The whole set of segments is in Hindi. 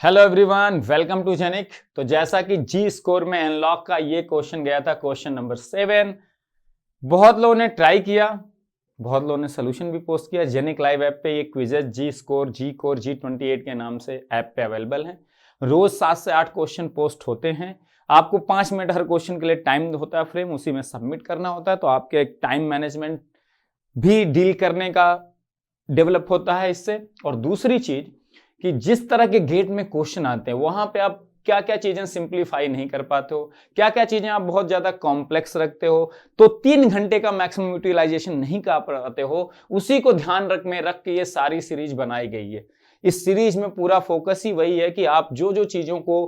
हेलो एवरीवन, वेलकम टू जेनिक। तो जैसा कि जी स्कोर में एनलॉग का ये क्वेश्चन गया था, क्वेश्चन नंबर 7। बहुत लोगों ने ट्राई किया, बहुत लोगों ने सोल्यूशन भी पोस्ट किया। जेनिक लाइव ऐप पे ये क्विजेज जी स्कोर जी कोर G28 के नाम से ऐप पे अवेलेबल है। रोज 7 से 8 क्वेश्चन पोस्ट होते हैं। आपको 5 मिनट हर क्वेश्चन के लिए टाइम होता है फ्रेम, उसी में सबमिट करना होता है। तो आपके एक टाइम मैनेजमेंट भी डील करने का डेवलप होता है इससे। और दूसरी चीज कि जिस तरह के गेट में क्वेश्चन आते हैं वहां पे आप क्या क्या चीजें सिंप्लीफाई नहीं कर पाते हो, क्या क्या चीजें आप बहुत ज्यादा कॉम्प्लेक्स रखते हो, तो 3 घंटे का मैक्सिमम यूटिलाइजेशन नहीं कर पाते हो, उसी को ध्यान रख के ये सारी सीरीज बनाई गई है। इस सीरीज में पूरा फोकस ही वही है कि आप जो जो चीजों को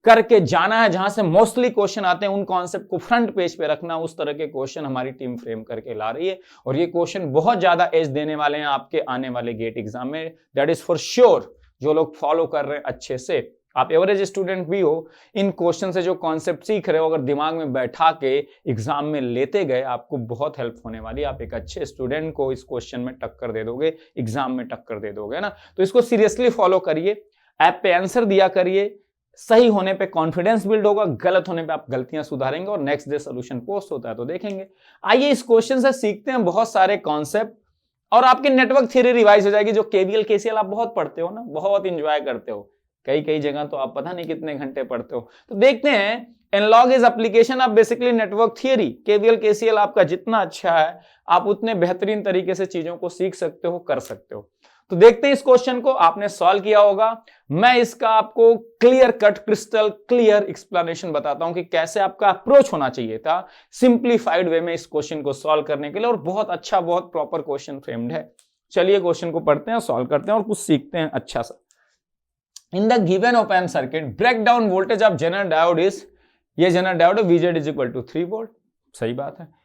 करके जाना है, जहां से मोस्टली क्वेश्चन आते हैं, उन कॉन्सेप्ट को फ्रंट पेज पे रखना। उस तरह के क्वेश्चन हमारी टीम फ्रेम करके ला रही है और ये क्वेश्चन बहुत ज्यादा एज देने वाले हैं आपके आने वाले गेट एग्जाम में। That is for sure. जो लोग फॉलो कर रहे हैं अच्छे से, आप एवरेज स्टूडेंट भी हो, इन क्वेश्चन से जो कॉन्सेप्ट सीख रहे हो अगर दिमाग में बैठा के एग्जाम में लेते गए, आपको बहुत हेल्प होने वाली है। आप एक अच्छे स्टूडेंट को इस क्वेश्चन में टक्कर दे दोगे, एग्जाम में टक्कर दे दोगे ना। तो इसको सीरियसली फॉलो करिए, ऐप पे आंसर दिया करिए। सही होने पे कॉन्फिडेंस बिल्ड होगा, गलत होने पे आप गलतियां सुधारेंगे और नेक्स्ट डे सोल्यूशन पोस्ट होता है तो देखेंगे। आइए इस क्वेश्चन से सीखते हैं बहुत सारे कॉन्सेप्ट और आपकी नेटवर्क थ्योरी रिवाइज हो जाएगी। जो केवीएल केसीएल आप बहुत पढ़ते हो ना, बहुत इंजॉय करते हो, कई कई जगह तो आप पता नहीं कितने घंटे पढ़ते हो। तो देखते हैं analog is application of basically network theory. KVL KCL आपका जितना अच्छा है, आप उतने बेहतरीन तरीके से चीजों को सीख सकते हो, कर सकते हो। तो देखते हैं इस क्वेश्चन को, आपने सॉल्व किया होगा। मैं इसका आपको clear cut, crystal clear explanation बताता हूं कि कैसे आपका अप्रोच होना चाहिए था सिंप्लीफाइड वे में इस क्वेश्चन को सॉल्व करने के लिए। और बहुत अच्छा, बहुत प्रॉपर क्वेश्चन फ्रेम्ड है। चलिए क्वेश्चन को पढ़ते हैं, सॉल्व करते हैं और कुछ सीखते हैं अच्छा सा। In the given open circuit break down voltage of general diode is, ये general diode VZ is equal to 3 volt. सही बात है।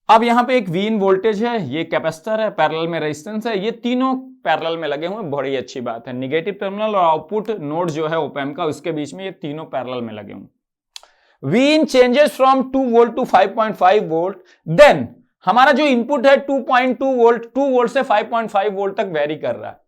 अब यहां पे एक वीन वोल्टेज है, ये कैपेसिटर है, पैरेलल में रेजिस्टेंस है, ये तीनों पैरेलल में लगे हुए, बड़ी अच्छी बात है। निगेटिव टर्मिनल और आउटपुट नोड जो है ओपैम्प का, उसके बीच में ये तीनों पैरेलल में लगे हुए। When changes from 2 volt to 5.5 volt, then हमारा जो इनपुट है 2.2 वोल्ट, 2 वोल्ट से 5.5 वोल्ट तक वेरी कर रहा है।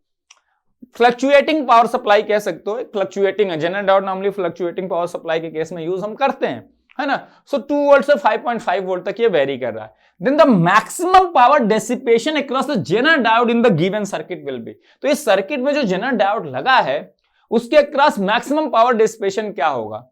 फ्लक्चुएटिंग पावर सप्लाई कह सकते हो, फ्लक्चुएटिंग है। General diode normally fluctuating power supply के केस में यूज हम करते हैं, है ना। सो 2 वोल्ट से 5.5 वोल्ट तक ये वेरी कर रहा है। Then the maximum power dissipation across the general diode in the given circuit will be. तो इस सर्किट में जो जनरल डायोड लगा है उसके अक्रॉस मैक्सिमम पावर डेसिपेशन क्या होगा।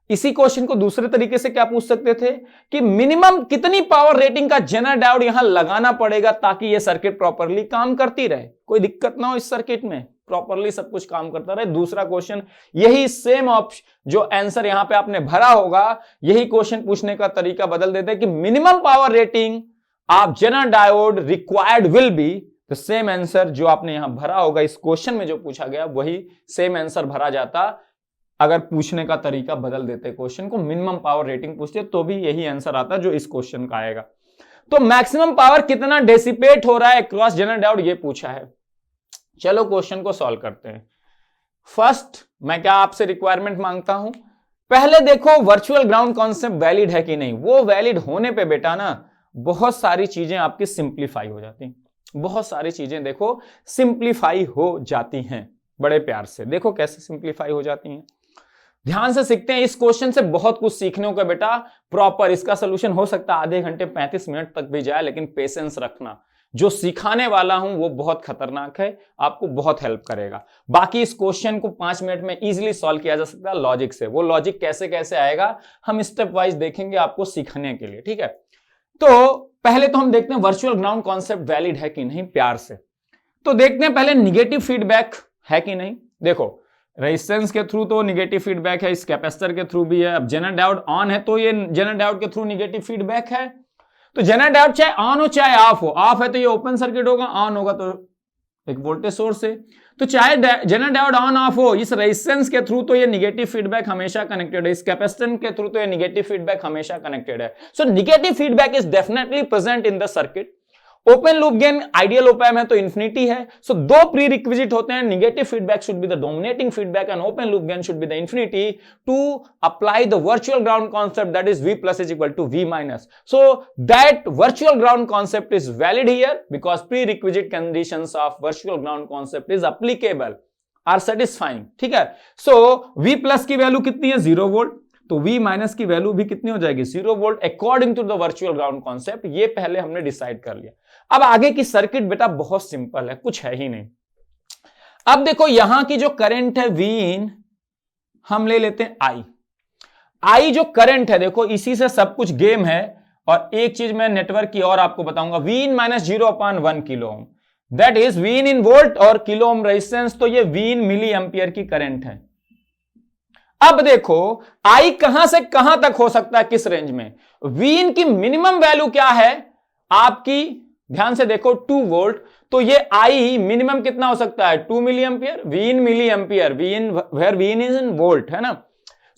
इसी क्वेश्चन को दूसरे तरीके से क्या पूछ सकते थे कि मिनिमम कितनी पावर रेटिंग का जनरल डायोड यहां लगाना पड़ेगा ताकि यह सर्किट प्रॉपरली काम करती रहे, कोई दिक्कत ना हो, इस सर्किट में प्रॉपरली सब कुछ काम करता रहे। दूसरा क्वेश्चन यही सेम ऑप्शन, जो आंसर यहां पे आपने भरा होगा, यही क्वेश्चन पूछने का तरीका बदल देते हैं कि minimum power rating of general diode required will be the same answer. जो आपने यहां भरा होगा इस क्वेश्चन में जो पूछा गया, वही सेम आंसर भरा जाता अगर पूछने का तरीका बदल देते। क्वेश्चन को मिनिमम पावर रेटिंग पूछते तो भी यही आंसर आता जो इस क्वेश्चन का आएगा। तो मैक्सिमम पावर कितना डेसिपेट हो रहा है अक्रॉस जनरल डायोड, ये पूछा है। चलो क्वेश्चन को सॉल्व करते हैं। फर्स्ट मैं क्या आपसे रिक्वायरमेंट मांगता हूं, पहले देखो वर्चुअल ग्राउंड कॉन्सेप्ट वैलिड है कि नहीं। वो वैलिड होने पे बेटा ना बहुत सारी चीजें आपकी सिंप्लीफाई हो जाती हैं। बहुत सारी चीजें देखो सिंप्लीफाई हो जाती हैं बड़े प्यार से। देखो कैसे सिंप्लीफाई हो जाती हैं, ध्यान से सीखते हैं। इस क्वेश्चन से बहुत कुछ सीखने को बेटा। प्रॉपर इसका सोल्यूशन हो सकता है आधे घंटे 35 मिनट तक भी जाए, लेकिन पेशेंस रखना। जो सिखाने वाला हूं वो बहुत खतरनाक है, आपको बहुत हेल्प करेगा। बाकी इस क्वेश्चन को 5 मिनट में इजीली सॉल्व किया जा सकता है लॉजिक से। वो लॉजिक कैसे कैसे आएगा हम स्टेप वाइज देखेंगे आपको सिखाने के लिए, ठीक है। तो पहले तो हम देखते हैं वर्चुअल ग्राउंड कॉन्सेप्ट वैलिड है कि नहीं, प्यार से। तो देखते हैं पहले निगेटिव फीडबैक है कि नहीं। देखो रेजिस्टेंस के थ्रू तो निगेटिव फीडबैक है, इस कैपेसिटर के थ्रू भी है। अब जनरल डायोड ऑन है तो ये जनरल डायोड के थ्रू निगेटिव फीडबैक है। तो जनरल डायोड चाहे ऑन हो चाहे ऑफ हो, ऑफ है तो ये ओपन सर्किट होगा, ऑन होगा तो एक वोल्टेज सोर्स है। तो चाहे जनरल डायोड ऑन ऑफ हो, इस रेजिस्टेंस के थ्रू तो ये निगेटिव फीडबैक हमेशा कनेक्टेड है, इस कैपेसिटेंस के थ्रू तो ये निगेटिव फीडबैक हमेशा कनेक्टेड है। So negative feedback is definitely present in the circuit. Open loop gain ideal opamp है तो इंफिनिटी है। सो दो प्री रिक्विजिट होते हैं, negative feedback should be the dominating feedback and open loop gain should be the infinity to apply the virtual ground concept, that is V plus is equal to V minus. So that virtual ground concept is valid here because prerequisite conditions of virtual ground concept is applicable. Are satisfying, ठीक है। सो V प्लस की वैल्यू कितनी है 0 वोल्ट, तो V माइनस की वैल्यू भी कितनी हो जाएगी 0 volt according to the virtual ground concept. ये पहले हमने डिसाइड कर लिया। अब आगे की सर्किट बेटा बहुत सिंपल है, कुछ है ही नहीं। अब देखो यहां की जो करंट है V इन, हम ले लेते हैं I जो करंट है, देखो इसी से सब कुछ गेम है। और एक चीज मैं नेटवर्क की और आपको बताऊंगा, V in minus 0/1 kilo ohm, that is V in volt और किलो ओम रेजिस्टेंस, तो ये V इन मिली एंपियर की करंट है। अब देखो I कहां से कहां तक हो सकता है, किस रेंज में। V इन की मिनिमम वैल्यू क्या है आपकी, ध्यान से देखो 2 वोल्ट, तो ये I मिनिमम कितना हो सकता है 2 milliampere, V in milliampere, V in where V in is in volt, है ना।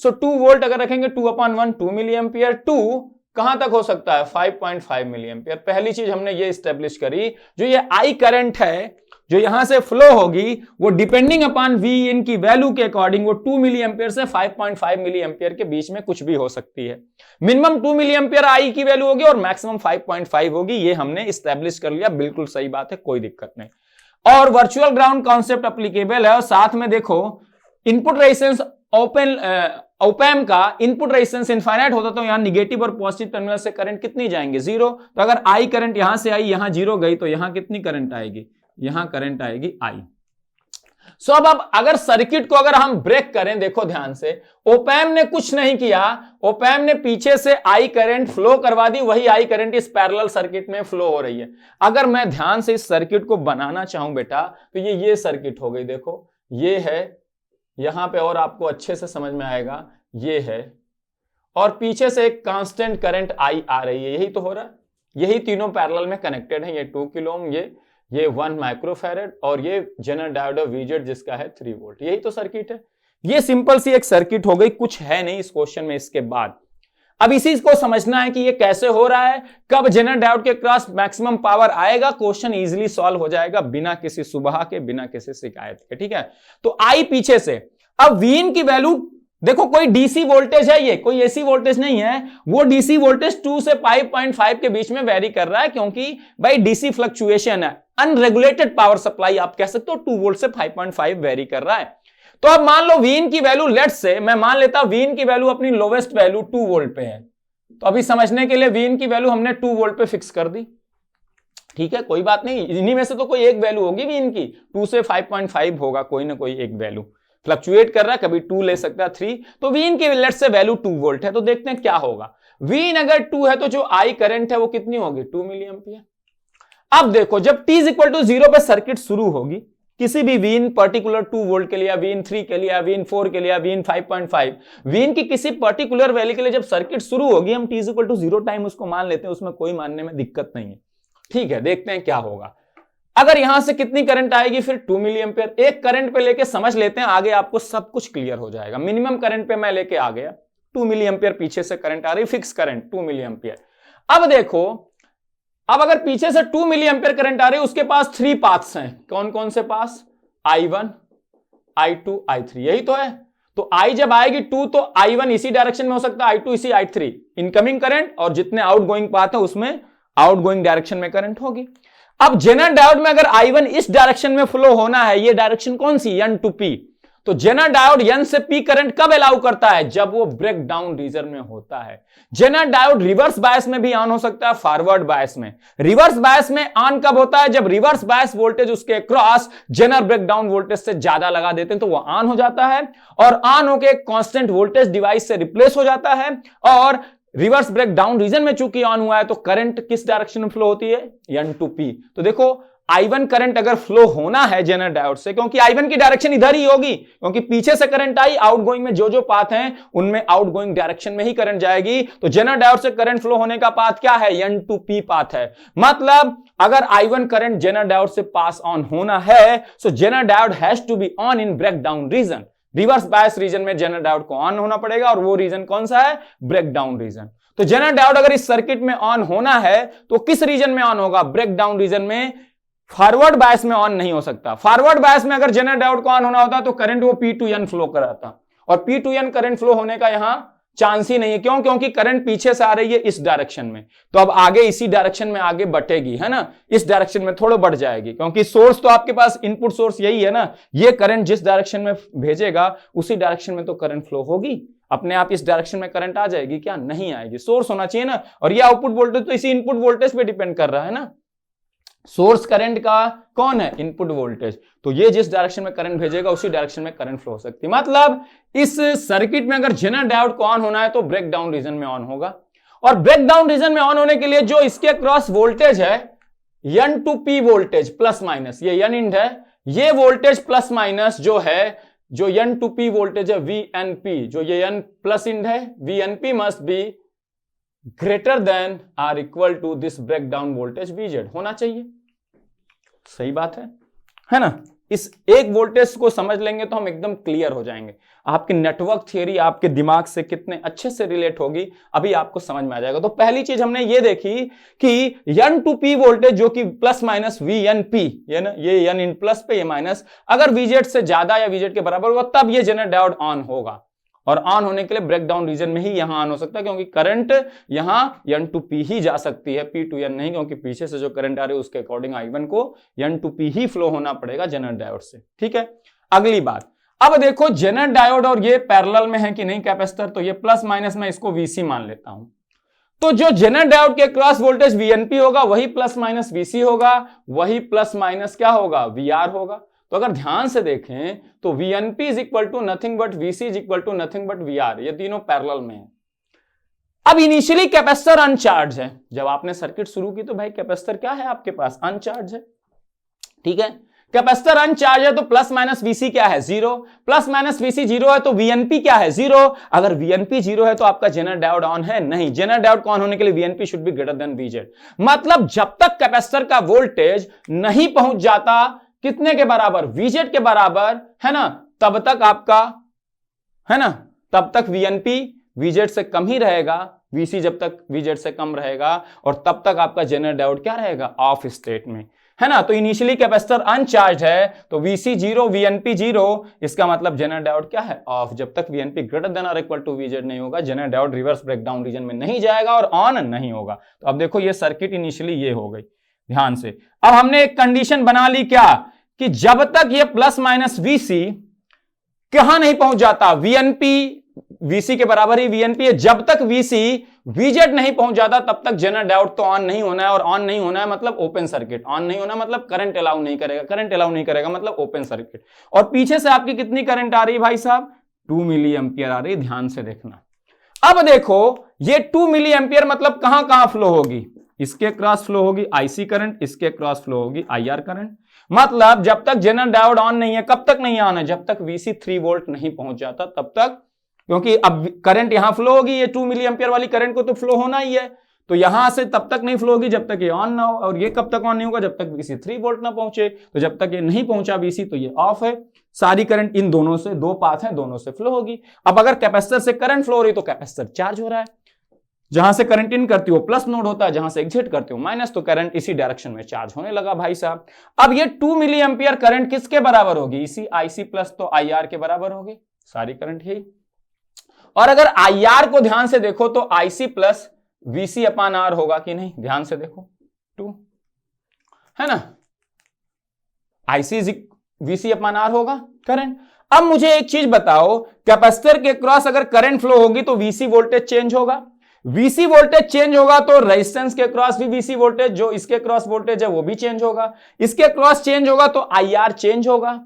सो 2 वोल्ट अगर रखेंगे 2/1 2 मिली एंपियर, 2 कहां तक हो सकता है 5.5 मिली एंपियर। पहली चीज हमने ये स्टेब्लिश करी, जो ये I करंट है जो यहां से फ्लो होगी वो डिपेंडिंग अपॉन V इन की वैल्यू के अकॉर्डिंग वो 2 मिली एंपियर से 5.5 मिली एंपियर के बीच में कुछ भी हो सकती है। मिनिमम 2 मिली एंपियर I की वैल्यू होगी और मैक्सिमम 5.5 होगी, ये हमने स्टैब्लिश कर लिया, बिल्कुल सही बात है, कोई दिक्कत नहीं। और वर्चुअल ग्राउंड कॉन्सेप्ट एप्लीकेबल है। और साथ में देखो इनपुट रेजिस्टेंस ओपैम का इनपुट रेजिस्टेंस इनफाइनाइट होता तो यहां निगेटिव और पॉजिटिव टर्मिनल से करंट कितनी जाएंगे 0। तो अगर I करंट यहां से आई यहां 0 गई तो यहां कितनी करंट आएगी, यहां करंट आएगी I। सो अब अगर सर्किट को अगर हम ब्रेक करें, देखो ध्यान से, ओपैम ने कुछ नहीं किया, ओपैम ने पीछे से I करंट फ्लो करवा दी, वही I करंट इस पैरेलल सर्किट में फ्लो हो रही है। अगर मैं ध्यान से इस सर्किट को बनाना चाहूं बेटा, तो ये सर्किट हो गई, देखो ये है यहां पे, और आपको अच्छे से समझ में आएगा, ये है, और पीछे से एक कांस्टेंट करंट I आ रही है, यही तो हो रहा है। यही तीनों पैरेलल में कनेक्टेड है, ये 2 किलो ओम, ये 1 माइक्रोफैरेड, और ये जेनर डायोड ऑफ VZ जिसका है 3 वोल्ट। यही तो सर्किट है। ये सिंपल सी एक सर्किट हो गई, कुछ है नहीं इस क्वेश्चन में इसके बाद। अब इसी को समझना है कि ये कैसे हो रहा है, कब जेनर डायोड के क्रॉस मैक्सिमम पावर आएगा, क्वेश्चन इजीली सॉल्व हो जाएगा बिना किसी सुबह के, बिना किसी शिकायत के, ठीक है। तो I पीछे से, अब V इन की वैल्यू देखो, कोई डीसी वोल्टेज है, ये कोई एसी वोल्टेज नहीं है, वो डीसी वोल्टेज 2 से 5.5 के बीच में वेरी कर रहा है, क्योंकि भाई डीसी फ्लक्चुएशन है, अनरेगुलेटेड पावर सप्लाई आप कह सकते हो, 2 वोल्ट से 5.5 वेरी कर रहा है। तो अब मान लो V इन की वैल्यू, लेट्स से मैं मान लेता V इन की वैल्यू अपनी लोवेस्ट वैल्यू 2 वोल्ट पे है, तो अभी समझने के लिए V इन की वैल्यू हमने 2 वोल्ट पे फिक्स कर दी, ठीक है, कोई बात नहीं, इन्हीं में से तो कोई एक वैल्यू होगी V इन की, 2 से 5.5 होगा, कोई ना कोई एक वैल्यू फ्लक्चुएट कर रहा है, कभी 2 ले सकता है 3, तो V इन की लेट्स से वैल्यू 2 वोल्ट है, तो देखते हैं क्या होगा। V इन अगर 2 है तो जो I करंट है वो कितनी होगी 2 मिली एंपियर। अब देखो जब t इक्वल टू 0 पे सर्किट शुरू होगी, किसी भी V इन पर्टिकुलर 2 वोल्ट के लिए, V इन 3 के लिए, V इन 4 के लिए, V इन 5.5, V इन की किसी पर्टिकुलर वैल्यू के लिए जब सर्किट शुरू होगी, हम t इक्वल टू 0 टाइम उसको मान लेते हैं, उसमें कोई मानने में दिक्कत नहीं है, ठीक है। देखते हैं क्या होगा। अगर यहां से कितनी करंट आएगी, फिर 2 मिली एंपियर। एक करंट पे लेके समझ लेते हैं, आगे आपको सब कुछ क्लियर हो जाएगा। मिनिमम करंट पे मैं लेके आ गया, 2 मिली एंपियर पीछे से करंट आ रही, फिक्स करंट 2 मिली एंपियर। अब देखो, अब अगर पीछे से 2 मिली एंपियर करंट आ रही है, उसके पास 3 पाथ्स हैं, कौन कौन से पास, I1, I2, I3, यही तो है। तो I जब आएगी 2 तो I1 इसी डायरेक्शन में हो सकता है, I2 इसी, I3 इनकमिंग करंट, और जितने आउटगोइंग पाथ है उसमें आउटगोइंग डायरेक्शन में करंट होगी। अब जेनर डायोड में अगर I1 इस डायरेक्शन में फ्लो होना है, ये डायरेक्शन कौन सी, N to P, तो जेनर डायोड N से P करंट कब अलाउ करता है, जब वो ब्रेक डाउन रीजन में होता है। जेनर डायोड रिवर्स बायस में भी ऑन हो सकता है, फॉरवर्ड बायस में। रिवर्स बायस में ऑन कब होता है, जब रिवर्स बायस वोल्टेज उसके cross Zener break down voltage से ज्यादा लगा देते हैं तो वो ऑन हो जाता है, और ऑन होके कांस्टेंट वोल्टेज डिवाइस से रिप्लेस हो जाता है। और रिवर्स ब्रेक डाउन रीजन में चूंकि ऑन हुआ है तो करंट किस डायरेक्शन में फ्लो होती है, N to P। तो देखो I1 करंट अगर फ्लो होना है जेनर डायोड से, क्योंकि I1 की डायरेक्शन इधर ही होगी, क्योंकि पीछे से करंट आई, आउटगोइंग में जो जो पाथ हैं उनमें आउटगोइंग डायरेक्शन में ही करंट जाएगी, तो जेनर डायोड से करंट फ्लो होने का पाथ क्या है, N to P पाथ है। मतलब अगर I1 करंट जेनर डायोड से पास ऑन होना है, so zener diode has to be on in break down region. Reverse bias region में जेनर डायोड को ऑन होना पड़ेगा, और वो रीजन कौन सा है, ब्रेक डाउन रीजन। तो जेनर डायोड अगर इस सर्किट में ऑन होना है तो किस रीजन में ऑन होगा, ब्रेक डाउन रीजन में, फॉरवर्ड बायस में ऑन नहीं हो सकता। फॉरवर्ड बायस में अगर जेनर डायोड को ऑन होना होता तो करंट वो P to N फ्लो कराता, और P to N current flow होने का यहां चांस ही नहीं है। क्यों? क्योंकि करंट पीछे से आ रही है इस डायरेक्शन में, तो अब आगे इसी डायरेक्शन में आगे बढ़ेगी, है ना, इस डायरेक्शन में थोड़ा बढ़ जाएगी, क्योंकि सोर्स तो आपके पास इनपुट सोर्स यही है ना, ये करंट जिस डायरेक्शन में भेजेगा उसी डायरेक्शन में तो करंट फ्लो होगी। अपने आप इस डायरेक्शन में करंट आ जाएगी क्या? नहीं आएगी, सोर्स होना चाहिए ना। और ये आउटपुट वोल्टेज तो इसी इनपुट वोल्टेज पे डिपेंड कर रहा है ना। सोर्स करंट का कौन है? Input voltage. तो ये जिस डायरेक्शन में करंट भेजेगा उसी डायरेक्शन में करंट फ्लो हो सकती है। मतलब इस सर्किट में अगर जेनर डायोड को ऑन होना है तो ब्रेक डाउन रीजन में ऑन होगा, और ब्रेक डाउन रीजन में ऑन होने के लिए जो इसके क्रॉस वोल्टेज है N to P voltage plus minus, ये N इंड है, ये वोल्टेज प्लस माइनस जो है, जो N टू P वोल्टेज है VNP, जो ये N प्लस इंड है, VNP must be greater than or equal to this break down voltage VZ होना चाहिए। सही बात है ना। इस एक वोल्टेज को समझ लेंगे तो हम एकदम क्लियर हो जाएंगे। आपकी नेटवर्क थियरी आपके दिमाग से कितने अच्छे से रिलेट होगी अभी आपको समझ में आ जाएगा। तो पहली चीज हमने ये देखी कि N टू P वोल्टेज जो कि प्लस माइनस VNP, ये N इन प्लस पे ये माइनस, अगर VZ से ज्यादा या VZ के बराबर होगा तब ये जेनर डायोड ऑन होगा, और ऑन होने के लिए ब्रेक डाउन रीजन में ही यहां ऑन हो सकता है, क्योंकि करंट यहां N टू P ही जा सकती है, P टू N नहीं, क्योंकि पीछे से जो करंट आ रही है उसके अकॉर्डिंग I1 को N टू P ही फ्लो होना पड़ेगा जेनर डायोड से। ठीक है, अगली बात, अब देखो जेनर डायोड और ये पैरेलल में है कि नहीं कैपेसिटर, तो ये प्लस माइनस में इसको VC मान लेता हूं। तो जो जेनर डायोड के क्रॉस वोल्टेज VNP होगा वही प्लस माइनस VC होगा, वही प्लस माइनस क्या होगा? VR होगा। तो अगर ध्यान से देखें तो VNP is equal to nothing but VC is equal to nothing but VR, ये तीनों पैरेलल में है। अब इनिशियली कैपेसिटर अनचार्ज है, जब आपने सर्किट शुरू की तो भाई कैपेसिटर क्या है आपके पास? अनचार्ज है। ठीक है, कैपेसिटर अनचार्ज है तो प्लस माइनस VC क्या है? 0। प्लस माइनस VC 0 है तो VNP क्या है? 0। अगर VNP 0 है तो आपका जेनर डायोड ऑन है? नहीं। जेनर डायोड को ऑन होने के लिए VNP should be greater then VZ। मतलब जब तक कैपेसिटर का वोल्टेज नहीं पहुंच जाता कितने के बराबर? VZ के बराबर, है ना, तब तक आपका, है ना, तब तक VNP VZ से कम ही रहेगा, VC जब तक VZ से कम रहेगा, और तब तक आपका जेनर डायोड क्या रहेगा? ऑफ स्टेट में, है ना। तो इनिशियली कैपेसिटर अनचार्ज है तो VC 0 VNP 0, इसका मतलब जेनर डायोड क्या है? ऑफ। जब तक VNP ग्रेटर देन और इक्वल टू VZ नहीं होगा Zener diode reverse breakdown region में नहीं जाएगा और ऑन नहीं होगा। तो अब देखो ये सर्किट इनिशियली ये हो गई, ध्यान से। अब हमने एक कंडीशन बना ली क्या, कि जब तक ये प्लस माइनस VC कहां नहीं पहुंच जाता, VNP VC के बराबर ही VNP है, जब तक VC VZ नहीं पहुंच जाता तब तक जेनर डायोड तो ऑन नहीं होना है, और ऑन नहीं होना है मतलब ओपन सर्किट, ऑन नहीं होना मतलब करंट अलाउ नहीं करेगा, करंट अलाउ नहीं करेगा मतलब ओपन सर्किट। और पीछे से आपकी कितनी करंट आ रही है भाई साहब? 2 मिली एंपियर आ रही है, ध्यान से देखना। अब देखो ये 2 मिली एंपियर मतलब कहां कहां फ्लो होगी? इसके क्रॉस फ्लो होगी IC करंट, इसके क्रॉस फ्लो होगी IR करंट। मतलब जब तक जेनर डायोड ऑन नहीं है, कब तक नहीं ऑन है? जब तक VC 3 वोल्ट नहीं पहुंच जाता तब तक, क्योंकि अब करंट यहां फ्लो होगी, ये 2 मिली एंपियर वाली करंट को तो फ्लो होना ही है, तो यहां से तब तक नहीं फ्लो होगी जब तक ये ऑन ना हो, और ये कब तक ऑन नहीं होगा? जब तक VC 3 वोल्ट ना पहुंचे। तो जब तक ये नहीं पहुंचा VC तो ये ऑफ है, सारी करंट इन दोनों से, दो पाथ है, दोनों से फ्लो होगी। अब अगर कैपेसिटर से करंट फ्लो हो रही तो कैपेसिटर चार्ज हो रहा है, जहां से करंट इन करती हो प्लस नोड होता है, जहां से एग्जिट करती हो माइनस, तो करंट इसी डायरेक्शन में चार्ज होने लगा भाई साहब। अब ये 2 मिली एंपियर करंट किसके बराबर होगी? इसी IC प्लस तो IR के बराबर होगी, सारी करंट यही। और अगर IR को ध्यान से देखो तो IC प्लस VC अपान R होगा कि नहीं? ध्यान से देखो, 2 है ना, IC VC अपान R होगा करंट। अब मुझे एक चीज बताओ, कैपेसिटर के क्रॉस अगर करंट फ्लो होगी तो VC वोल्टेज चेंज होगा, VC वोल्टेज चेंज होगा तो रेजिस्टेंस के क्रॉस भी VC वोल्टेज, जो इसके क्रॉस वोल्टेज है वो भी चेंज होगा, इसके क्रॉस चेंज होगा तो IR चेंज होगा,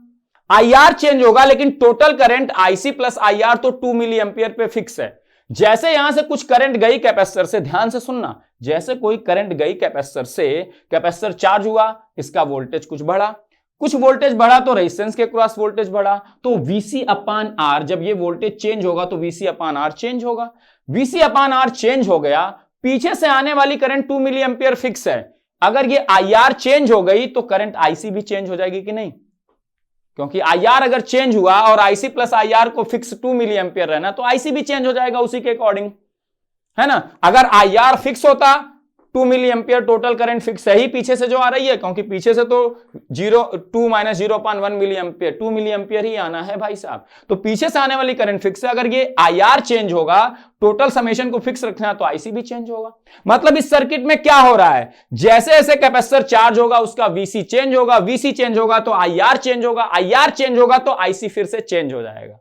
IR चेंज होगा, लेकिन total current IC plus IR तो 2 मिली एंपियर पे फिक्स है। जैसे यहां से कुछ करंट गई कैपेसिटर से, ध्यान से सुनना, जैसे कोई करंट गई कैपेसिटर से, कैपेसिटर चार्ज हुआ, इसका वोल्टेज कुछ बढ़ा, कुछ वोल्टेज बढ़ा तो रेजिस्टेंस के क्रॉस वोल्टेज बढ़ा, तो VC अपान R, जब ये वोल्टेज चेंज होगा तो VC अपान R चेंज होगा। VC अपान R चेंज हो गया, पीछे से आने वाली करंट 2 मिली एंपियर फिक्स है, अगर ये IR चेंज हो गई तो करंट IC भी चेंज हो जाएगी कि नहीं? क्योंकि IR अगर चेंज हुआ और IC प्लस IR को फिक्स 2 मिली एंपियर रहना, तो IC भी चेंज हो जाएगा उसी के अकॉर्डिंग, है ना। अगर IR फिक्स होता 2 milli ampere total current fix है ही पीछे से जो आ रही है, क्योंकि पीछे से तो 2 माइनस 0.1 मिली एम्पियर 2 मिली एम्पियर ही आना है भाई साहब। तो पीछे से आने वाली करंट फिक्स है, अगर ये IR चेंज होगा, टोटल समेशन को फिक्स रखना तो IC भी चेंज होगा। मतलब इस सर्किट में क्या हो रहा है, जैसे जैसे कैपेसिटर चार्ज होगा उसका VC चेंज होगा, VC चेंज होगा तो IR चेंज होगा, IR चेंज होगा तो IC फिर से चेंज हो जाएगा,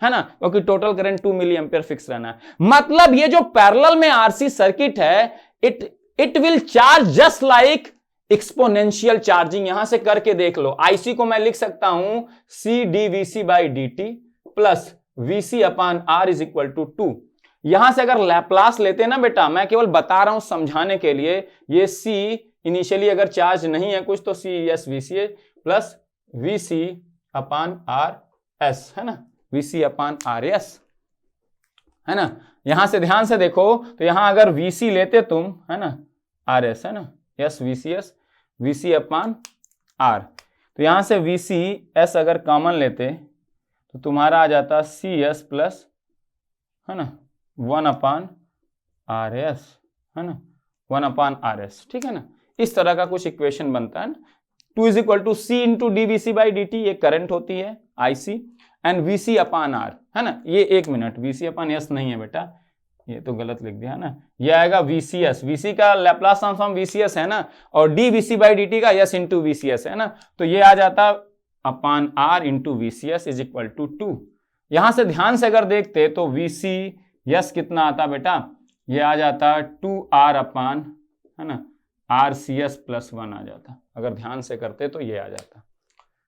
है ना, क्योंकि total current 2 milli ampere fix रहना है। मतलब ये जो पैरेलल में RC सर्किट है, it will charge just like exponential charging. यहां से करके देख लो, IC को मैं लिख सकता हूं CdVC/dt plus VC/R is equal to 2। यहां से अगर लैप्लास लेते ना बेटा, मैं केवल बता रहा हूं समझाने के लिए, ये C इनिशियली अगर चार्ज नहीं है कुछ तो CES/VCA प्लस VC/RS, है ना, VC/RS, है ना। यहां से ध्यान से देखो तो यहां अगर VC लेते तुम, है ना, RS, है ना, VCS VC/R, तो यहां से VCS अगर कॉमन लेते तो तुम्हारा आ जाता CS प्लस, है ना, 1/RS, है ना, 1/RS, ठीक है ना। इस तरह का कुछ इक्वेशन बनता है ना। 2 is equal to C into dVC/dt, ये करंट होती है IC, एंड VC/R, है ना। ये 1 मिनट, VC/S नहीं है बेटा, ये तो गलत लिख दिया है ना, ये आएगा VCS, VC का लैप्लास ट्रांसफॉर्म VCS है ना, और dVC/dt का S इंटू VCS है ना, तो ये आ जाता R into VCS is equal to 2। यहां से ध्यान से अगर देखते तो VCS कितना आता बेटा, ये आ जाता 2R/, है ना, RCS प्लस 1 आ जाता। अगर ध्यान से करते तो ये आ जाता,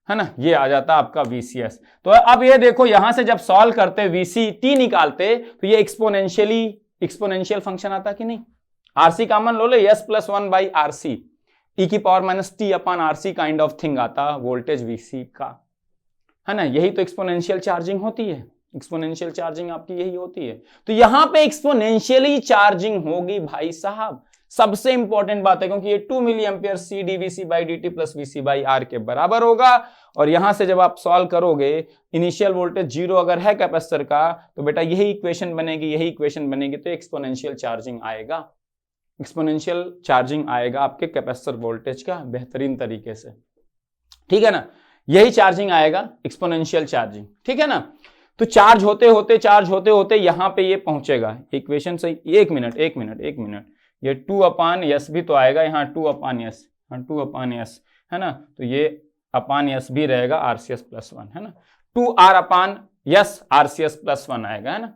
है ना, ये आ जाता आपका VCS। तो अब ये देखो, यहां से जब सॉल्व करते VCT निकालते तो ये एक्सपोनेंशियल फंक्शन आता कि नहीं। RC कॉमन लो ले, S plus 1/RC e⁻t/RC kind of thing आता वोल्टेज VC का, है ना। यही तो एक्सपोनेंशियल चार्जिंग होती है, एक्सपोनेंशियल चार्जिंग आपकी यही होती है। तो यहां पे एक्सपोनेंशियली चार्जिंग होगी भाई साहब, सबसे इंपॉर्टेंट बात है, क्योंकि ये 2 milli ampere CdVC/dt plus VC/R के बराबर होगा। और यहां से जब आप सॉल्व करोगे, इनिशियल वोल्टेज 0 अगर है कैपेसिटर का, तो बेटा यही इक्वेशन बनेगी, यही इक्वेशन बनेगी, तो एक्सपोनेंशियल चार्जिंग आएगा, एक्सपोनेंशियल चार्जिंग आएगा आपके कैपेसिटर वोल्टेज का बेहतरीन तरीके से, ठीक है ना। यही चार्जिंग आएगा, एक्सपोनेंशियल चार्जिंग, ठीक है ना। तो चार्ज होते होते यहां पे ये पहुंचेगा इक्वेशन से। एक मिनट, ये 2/S भी तो आएगा यहाँ, 2/S, 2/S, है ना, तो ये /S भी रहेगा, RCS प्लस 1, है ना, 2R/S RCS प्लस 1 आएगा, है ना।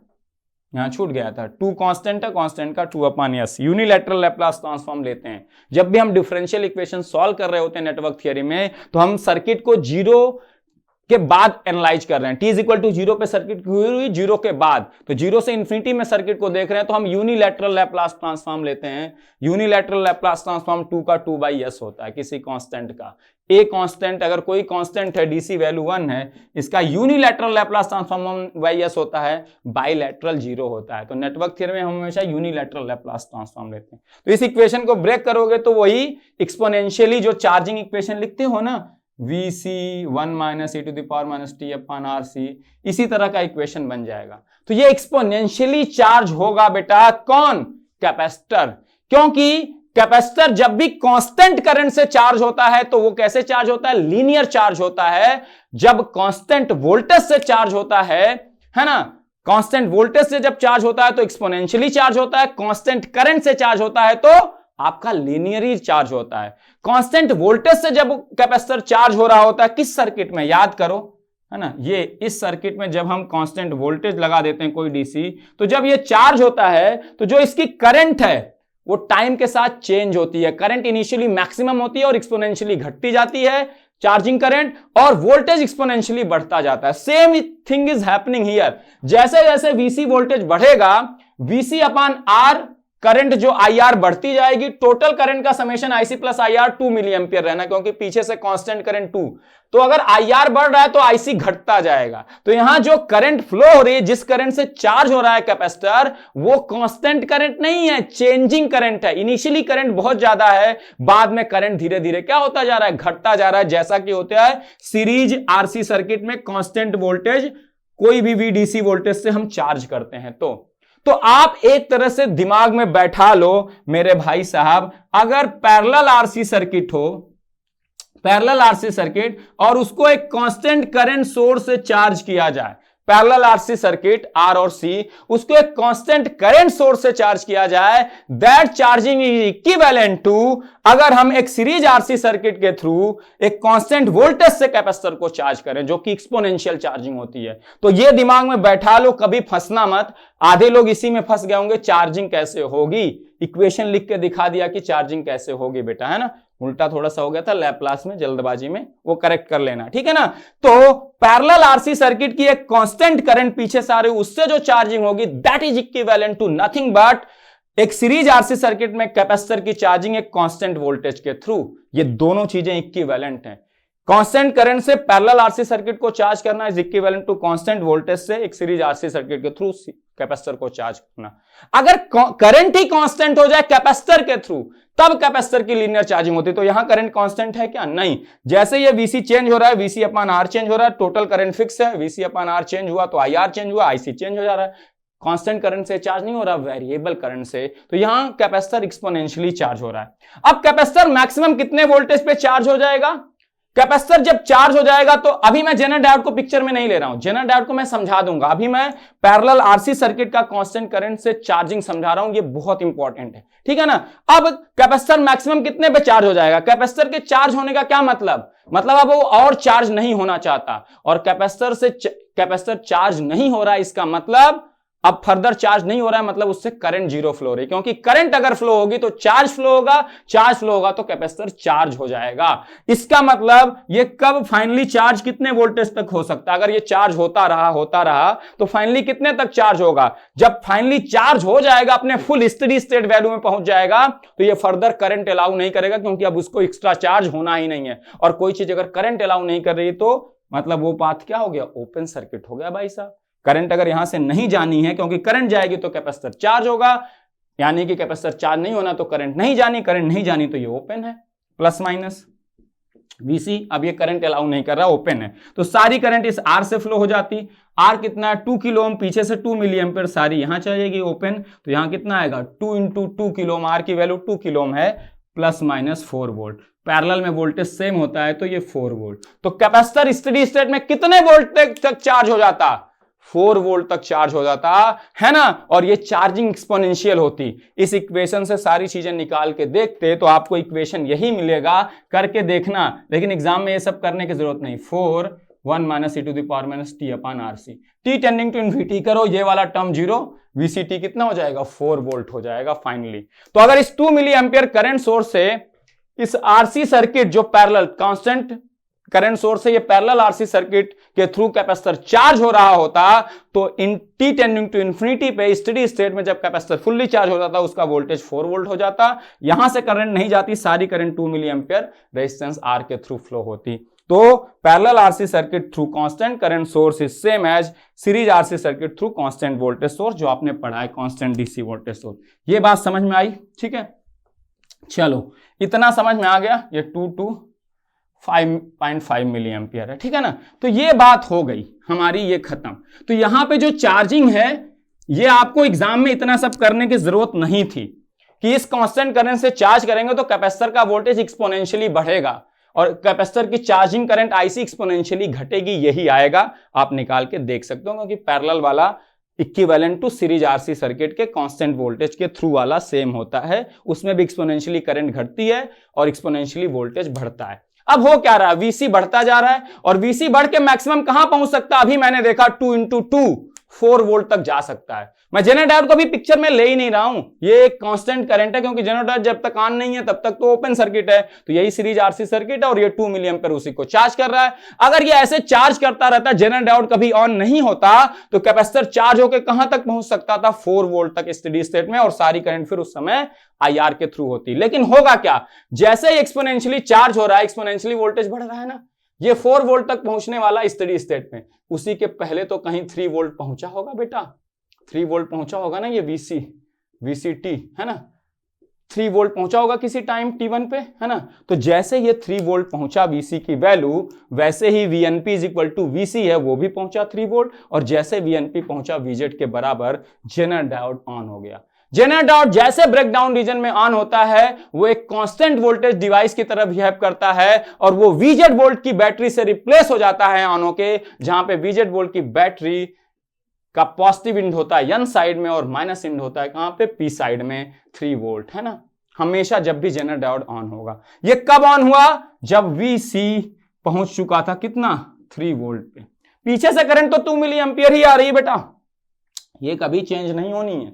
यहाँ छूट गया था, 2 कांस्टेंट है, कांस्टेंट का 2/S। यूनिलैटरल लैप्लास ट्रांसफॉर्म लेते हैं जब भी हम डिफरेंशियल इक्वेशन सॉल्व कर रहे होते हैं नेटवर्क थियरी में, तो हम सर्किट को 0 के बाद एनालाइज कर रहे हैं। T इक्वल टू 0 पे सर्किट हुई 0 के बाद, तो 0 से इंफिनिटी में सर्किट को देख रहे हैं, तो हम यूनिलैटरल लैप्लास ट्रांसफॉर्म लेते हैं। यूनिलैटरल लैप्लास ट्रांसफॉर्म 2 का 2/S होता है, किसी कांस्टेंट का। ए कांस्टेंट, अगर कोई कांस्टेंट है, DC वैल्यू 1 है, इसका यूनिलैटरल लैप्लास ट्रांसफॉर्म बाई-S होता है, बाइलैटरल 0 होता है। तो नेटवर्क थियरी में हम हमेशा यूनिलैटरल लैप्लास ट्रांसफॉर्म लेते हैं। तो इस इक्वेशन को ब्रेक करोगे तो वही एक्सपोनेंशियली जो चार्जिंग इक्वेशन लिखते हो ना, VC 1 माइनस e⁻t/RC, इसी तरह का इक्वेशन बन जाएगा। तो ये एक्सपोनेंशियली चार्ज होगा बेटा, कौन, कैपेसिटर। क्योंकि कैपेसिटर जब भी कांस्टेंट करंट से चार्ज होता है तो वो कैसे चार्ज होता है, लीनियर चार्ज होता है। जब कांस्टेंट वोल्टेज से चार्ज होता है ना, कांस्टेंट वोल्टेज से जब चार्ज होता है तो एक्सपोनेंशियली चार्ज होता है, कांस्टेंट करंट से चार्ज होता है तो आपका लीनियरली चार्ज होता है। कांस्टेंट वोल्टेज से जब कैपेसिटर चार्ज हो रहा होता है, किस सर्किट में, याद करो, है ना, ये इस सर्किट में जब हम कांस्टेंट वोल्टेज लगा देते हैं कोई DC, तो जब ये चार्ज होता है तो जो इसकी करंट है वो टाइम के साथ चेंज होती है। करंट इनिशियली मैक्सिमम होती है और एक्सपोनेंशियली घटती जाती है चार्जिंग करंट, और वोल्टेज एक्सपोनेंशियली बढ़ता जाता है। Same thing is happening here. जैसे जैसे VC वोल्टेज बढ़ेगा, VC/R करंट जो IR बढ़ती जाएगी। टोटल करंट का summation IC plus IR 2 milli ampere रहना, क्योंकि पीछे से कांस्टेंट करंट 2। तो अगर IR बढ़ रहा है तो IC घटता जाएगा। तो यहां जो करंट फ्लो हो रही है, जिस करंट से चार्ज हो रहा है कैपेसिटर, वो कांस्टेंट करंट नहीं है, चेंजिंग करंट है। इनिशियली करंट बहुत ज्यादा है, बाद में करंट धीरे धीरे क्या होता जा रहा है, घटता जा रहा है। जैसा कि होता है सीरीज RC सर्किट में कांस्टेंट वोल्टेज कोई भी VDC वोल्टेज से हम चार्ज करते हैं। तो तो आप एक तरह से दिमाग में बैठा लो मेरे भाई साहब, अगर पैरेलल आरसी सर्किट हो, पैरेलल आरसी सर्किट, और उसको एक कांस्टेंट करंट सोर्स से चार्ज किया जाए, पैरेलल आरसी सर्किट आर और सी, उसको एक कांस्टेंट करंट सोर्स से चार्ज किया जाए, that charging is equivalent to, अगर हम एक सीरीज आरसी सर्किट के थ्रू एक कांस्टेंट वोल्टेज से कैपेसिटर को चार्ज करें, जो कि एक्सपोनेंशियल चार्जिंग होती है। तो ये दिमाग में बैठा लो, कभी फंसना मत। आधे लोग इसी में फंस गए होंगे, चार्जिंग कैसे होगी, इक्वेशन लिख के दिखा दिया कि चार्जिंग कैसे होगी बेटा, है ना, उल्टा थोड़ा सा हो गया था लैप्लास में, जल्दबाजी में, वो करेक्ट कर लेना, ठीक है ना। तो पैरेलल आरसी सर्किट की एक कांस्टेंट करंट पीछे से आ रही है, उससे जो चार्जिंग होगी that is equivalent to nothing but एक सीरीज आरसी सर्किट में कैपेसिटर की चार्जिंग एक कांस्टेंट वोल्टेज के थ्रू। ये दोनों चीजें इक्विवेलेंट हैं। कांस्टेंट करंट से पैरेलल आरसी सर्किट को चार्ज करना is equivalent to constant voltage से एक सीरीज आरसी सर्किट के थ्रू कैपेसिटर को चार्ज करना। अगर करंट ही कांस्टेंट हो जाए कैपेसिटर के थ्रू, तब कैपेसिटर की लीनियर चार्जिंग होती है। तो यहां करंट कांस्टेंट है क्या? नहीं। जैसे ये वीसी चेंज हो रहा है, वीसी अपॉन आर चेंज हो रहा है, टोटल करंट फिक्स है, वीसी अपॉन आर चेंज हुआ तो आईआर चेंज हुआ, आईसी चेंज हो जा रहा है। कांस्टेंट करंट से चार्ज नहीं हो रहा, वेरिएबल करंट से। तो यहां कैपेसिटर एक्सपोनेंशियली चार्ज हो रहा है। अब कैपेसिटर मैक्सिमम कितने वोल्टेज पे चार्ज हो जाएगा? कैपेसिटर जब चार्ज हो जाएगा, तो अभी मैं जेनर डायोड को पिक्चर में नहीं ले रहा हूं, जेनर डायोड को मैं समझा दूंगा। अभी मैं पैरेलल आरसी सर्किट का कांस्टेंट करंट से चार्जिंग समझा रहा हूं, ये बहुत इंपॉर्टेंट है, ठीक है ना। अब कैपेसिटर मैक्सिमम कितने पे चार्ज हो जाएगा? कैपेसिटर के चार्ज होने का क्या मतलब अब वो और चार्ज नहीं होना चाहता, और कैपेसिटर चार्ज नहीं हो रहा है, इसका मतलब अब फर्दर चार्ज नहीं हो रहा है, मतलब उससे करंट जीरो फ्लो हो रही है, क्योंकि करंट अगर फ्लो होगी तो चार्ज फ्लो होगा, चार्ज फ्लो होगा तो कैपेसिटर चार्ज हो जाएगा। इसका मतलब ये कब फाइनली चार्ज कितने वोल्टेज तक हो सकता है? अगर ये चार्ज होता रहा तो फाइनली कितने तक चार्ज होगा? जब फाइनली चार्ज हो जाएगा, अपने फुल स्टेडी स्टेट वैल्यू में पहुंच जाएगा, तो ये फर्दर करंट अलाउ नहीं करेगा, क्योंकि अब उसको एक्स्ट्रा चार्ज होना ही नहीं है। और कोई चीज अगर करंट अलाउ नहीं कर रही तो मतलब वो पाथ क्या हो गया? ओपन सर्किट हो गया भाई साहब। करंट अगर यहां से नहीं जानी है, क्योंकि करंट जाएगी तो कैपेसिटर चार्ज होगा, यानी कि कैपेसिटर चार्ज नहीं होना तो करंट नहीं जानी, करंट नहीं जानी तो ये ओपन है, प्लस माइनस वीसी। अब ये करंट अलाउ नहीं कर रहा, ओपन है, तो सारी करंट इस आर से फ्लो हो जाती। आर कितना है? 2 किलो ओम, पीछे से 2 मिली एम्पियर, सारी यहां चलेगी ओपन। तो यहां कितना आएगा? 2 इंटू 2 किलो ओम, आर की वैल्यू 2 किलो ओम है, प्लस माइनस 4 वोल्ट। पैरेलल में वोल्टेज सेम होता है, तो ये 4 वोल्ट। तो कैपेसिटर स्टेडी स्टेट में कितने वोल्ट तक चार्ज हो जाता? 4 वोल्ट तक चार्ज हो जाता है ना। और ये चार्जिंग एक्सपोनेंशियल होती। इस इक्वेशन से सारी चीजें निकाल के देखते तो आपको इक्वेशन यही मिलेगा, करके देखना। लेकिन एग्जाम में ये सब करने की जरूरत नहीं। 4 1 minus e to the power minus t upon RC, t tending to infinity करो, ये वाला टर्म जीरो, वीसीटी कितना हो जाएगा? 4 वोल्ट हो जाएगा फाइनली। तो अगर इस 2 मिली एम्पियर करंट सोर्स से इस आरसी सर्किट जो पैरेलल कांस्टेंट करंट सोर्स से ये पैरेलल आरसी सर्किट के थ्रू कैपेसिटर चार्ज हो रहा होता, तो इन टी टेंडिंग टू इन्फिनिटी पे स्टेडी स्टेट में जब कैपेसिटर फुल्ली चार्ज हो जाता, उसका वोल्टेज 4 वोल्ट हो जाता। यहां से करंट नहीं जाती, सारी current 2 milli ampere resistance R के थ्रू फ्लो होती। तो parallel RC circuit through constant current source is same as series RC circuit through constant voltage source, जो आपने पढ़ा है कांस्टेंट डीसी वोल्टेज सोर्स। ये बात समझ में आई? ठीक है, चलो इतना समझ में आ गया। ये 2 to 5.5 मिली एम्पियर है, ठीक है ना। तो ये बात हो गई हमारी, ये खत्म। तो यहां पे जो चार्जिंग है, ये आपको एग्जाम में इतना सब करने की जरूरत नहीं थी कि इस कांस्टेंट करंट से चार्ज करेंगे तो कैपेसिटर का वोल्टेज एक्सपोनेंशियली बढ़ेगा और कैपेसिटर की चार्जिंग करंट आईसी एक्सपोनेंशियली घटेगी। यही आएगा, आप निकाल के देख सकते हो, क्योंकि पैरेलल वाला equivalent to series RC circuit के कांस्टेंट वोल्टेज के थ्रू वाला सेम होता है। उसमें भी एक्सपोनेंशियली करंट घटती है और एक्सपोनेंशियली वोल्टेज बढ़ता है। अब हो क्या रहा है? वीसी बढ़ता जा रहा है, और वीसी बढ़ के मैक्सिमम कहां पहुंच सकता है? अभी मैंने देखा 2 इंटू 2 4 वोल्ट तक जा सकता है। मैं जेनर डायोड को भी पिक्चर में ले ही नहीं रहा हूं, ये एक कांस्टेंट करंट है, क्योंकि जेनर डायोड जब तक ऑन नहीं है तब तक तो ओपन सर्किट है। तो यही सीरीज आरसी सर्किट है और ये 2 मिली एम्पियर उसी को चार्ज कर रहा है। अगर ये ऐसे चार्ज करता रहता, जेनर डायोड कभी ऑन नहीं होता, तो कैपेसिटर चार्ज होकर कहां तक पहुंच सकता था? 4 वोल्ट तक स्टेडी स्टेट में, और सारी करंट फिर उस समय आईआर के थ्रू होती। लेकिन होगा क्या? जैसे ही एक्सपोनेंशियली चार्ज हो रहा है, एक्सपोनेंशियली वोल्टेज बढ़ रहा है ना। ये 4 वोल्ट तक पहुंचने वाला स्टेडी स्टेट में, उसी के पहले तो कहीं 3 वोल्ट पहुंचा होगा बेटा, 3 वोल्ट पहुंचा होगा ना। ये वीसीटी है ना, 3 वोल्ट पहुंचा होगा किसी टाइम t1 पे, है ना। तो जैसे ये 3 वोल्ट पहुंचा VC की वैल्यू, वैसे ही VNP is equal to VC है, वो भी पहुंचा 3 वोल्ट, और जैसे VNP पहुंचा VZ के बराबर, जेनर डायोड ऑन हो गया। जेनर डायोड जैसे ब्रेकडाउन रीजन में ऑन होता है, वो एक कांस्टेंट वोल्टेज डिवाइस की तरह बिहेव करता है, और वो VZ वोल्ट की बैटरी से रिप्लेस हो जाता है ऑन होके, जहां पे VZ वोल्ट की बैटरी का पॉजिटिव इंड होता है N साइड में और माइनस इंड होता है कहां पे, P साइड में 3 वोल्ट, है ना। हमेशा जब भी जेनर डायोड ऑन होगा। ये कब ऑन हुआ, जब VC पहुंच चुका था कितना, 3 वोल्ट पे। पीछे से करंट तो 2 मिली एम्पियर ही आ रही है बेटा, ये कभी चेंज नहीं होनी है,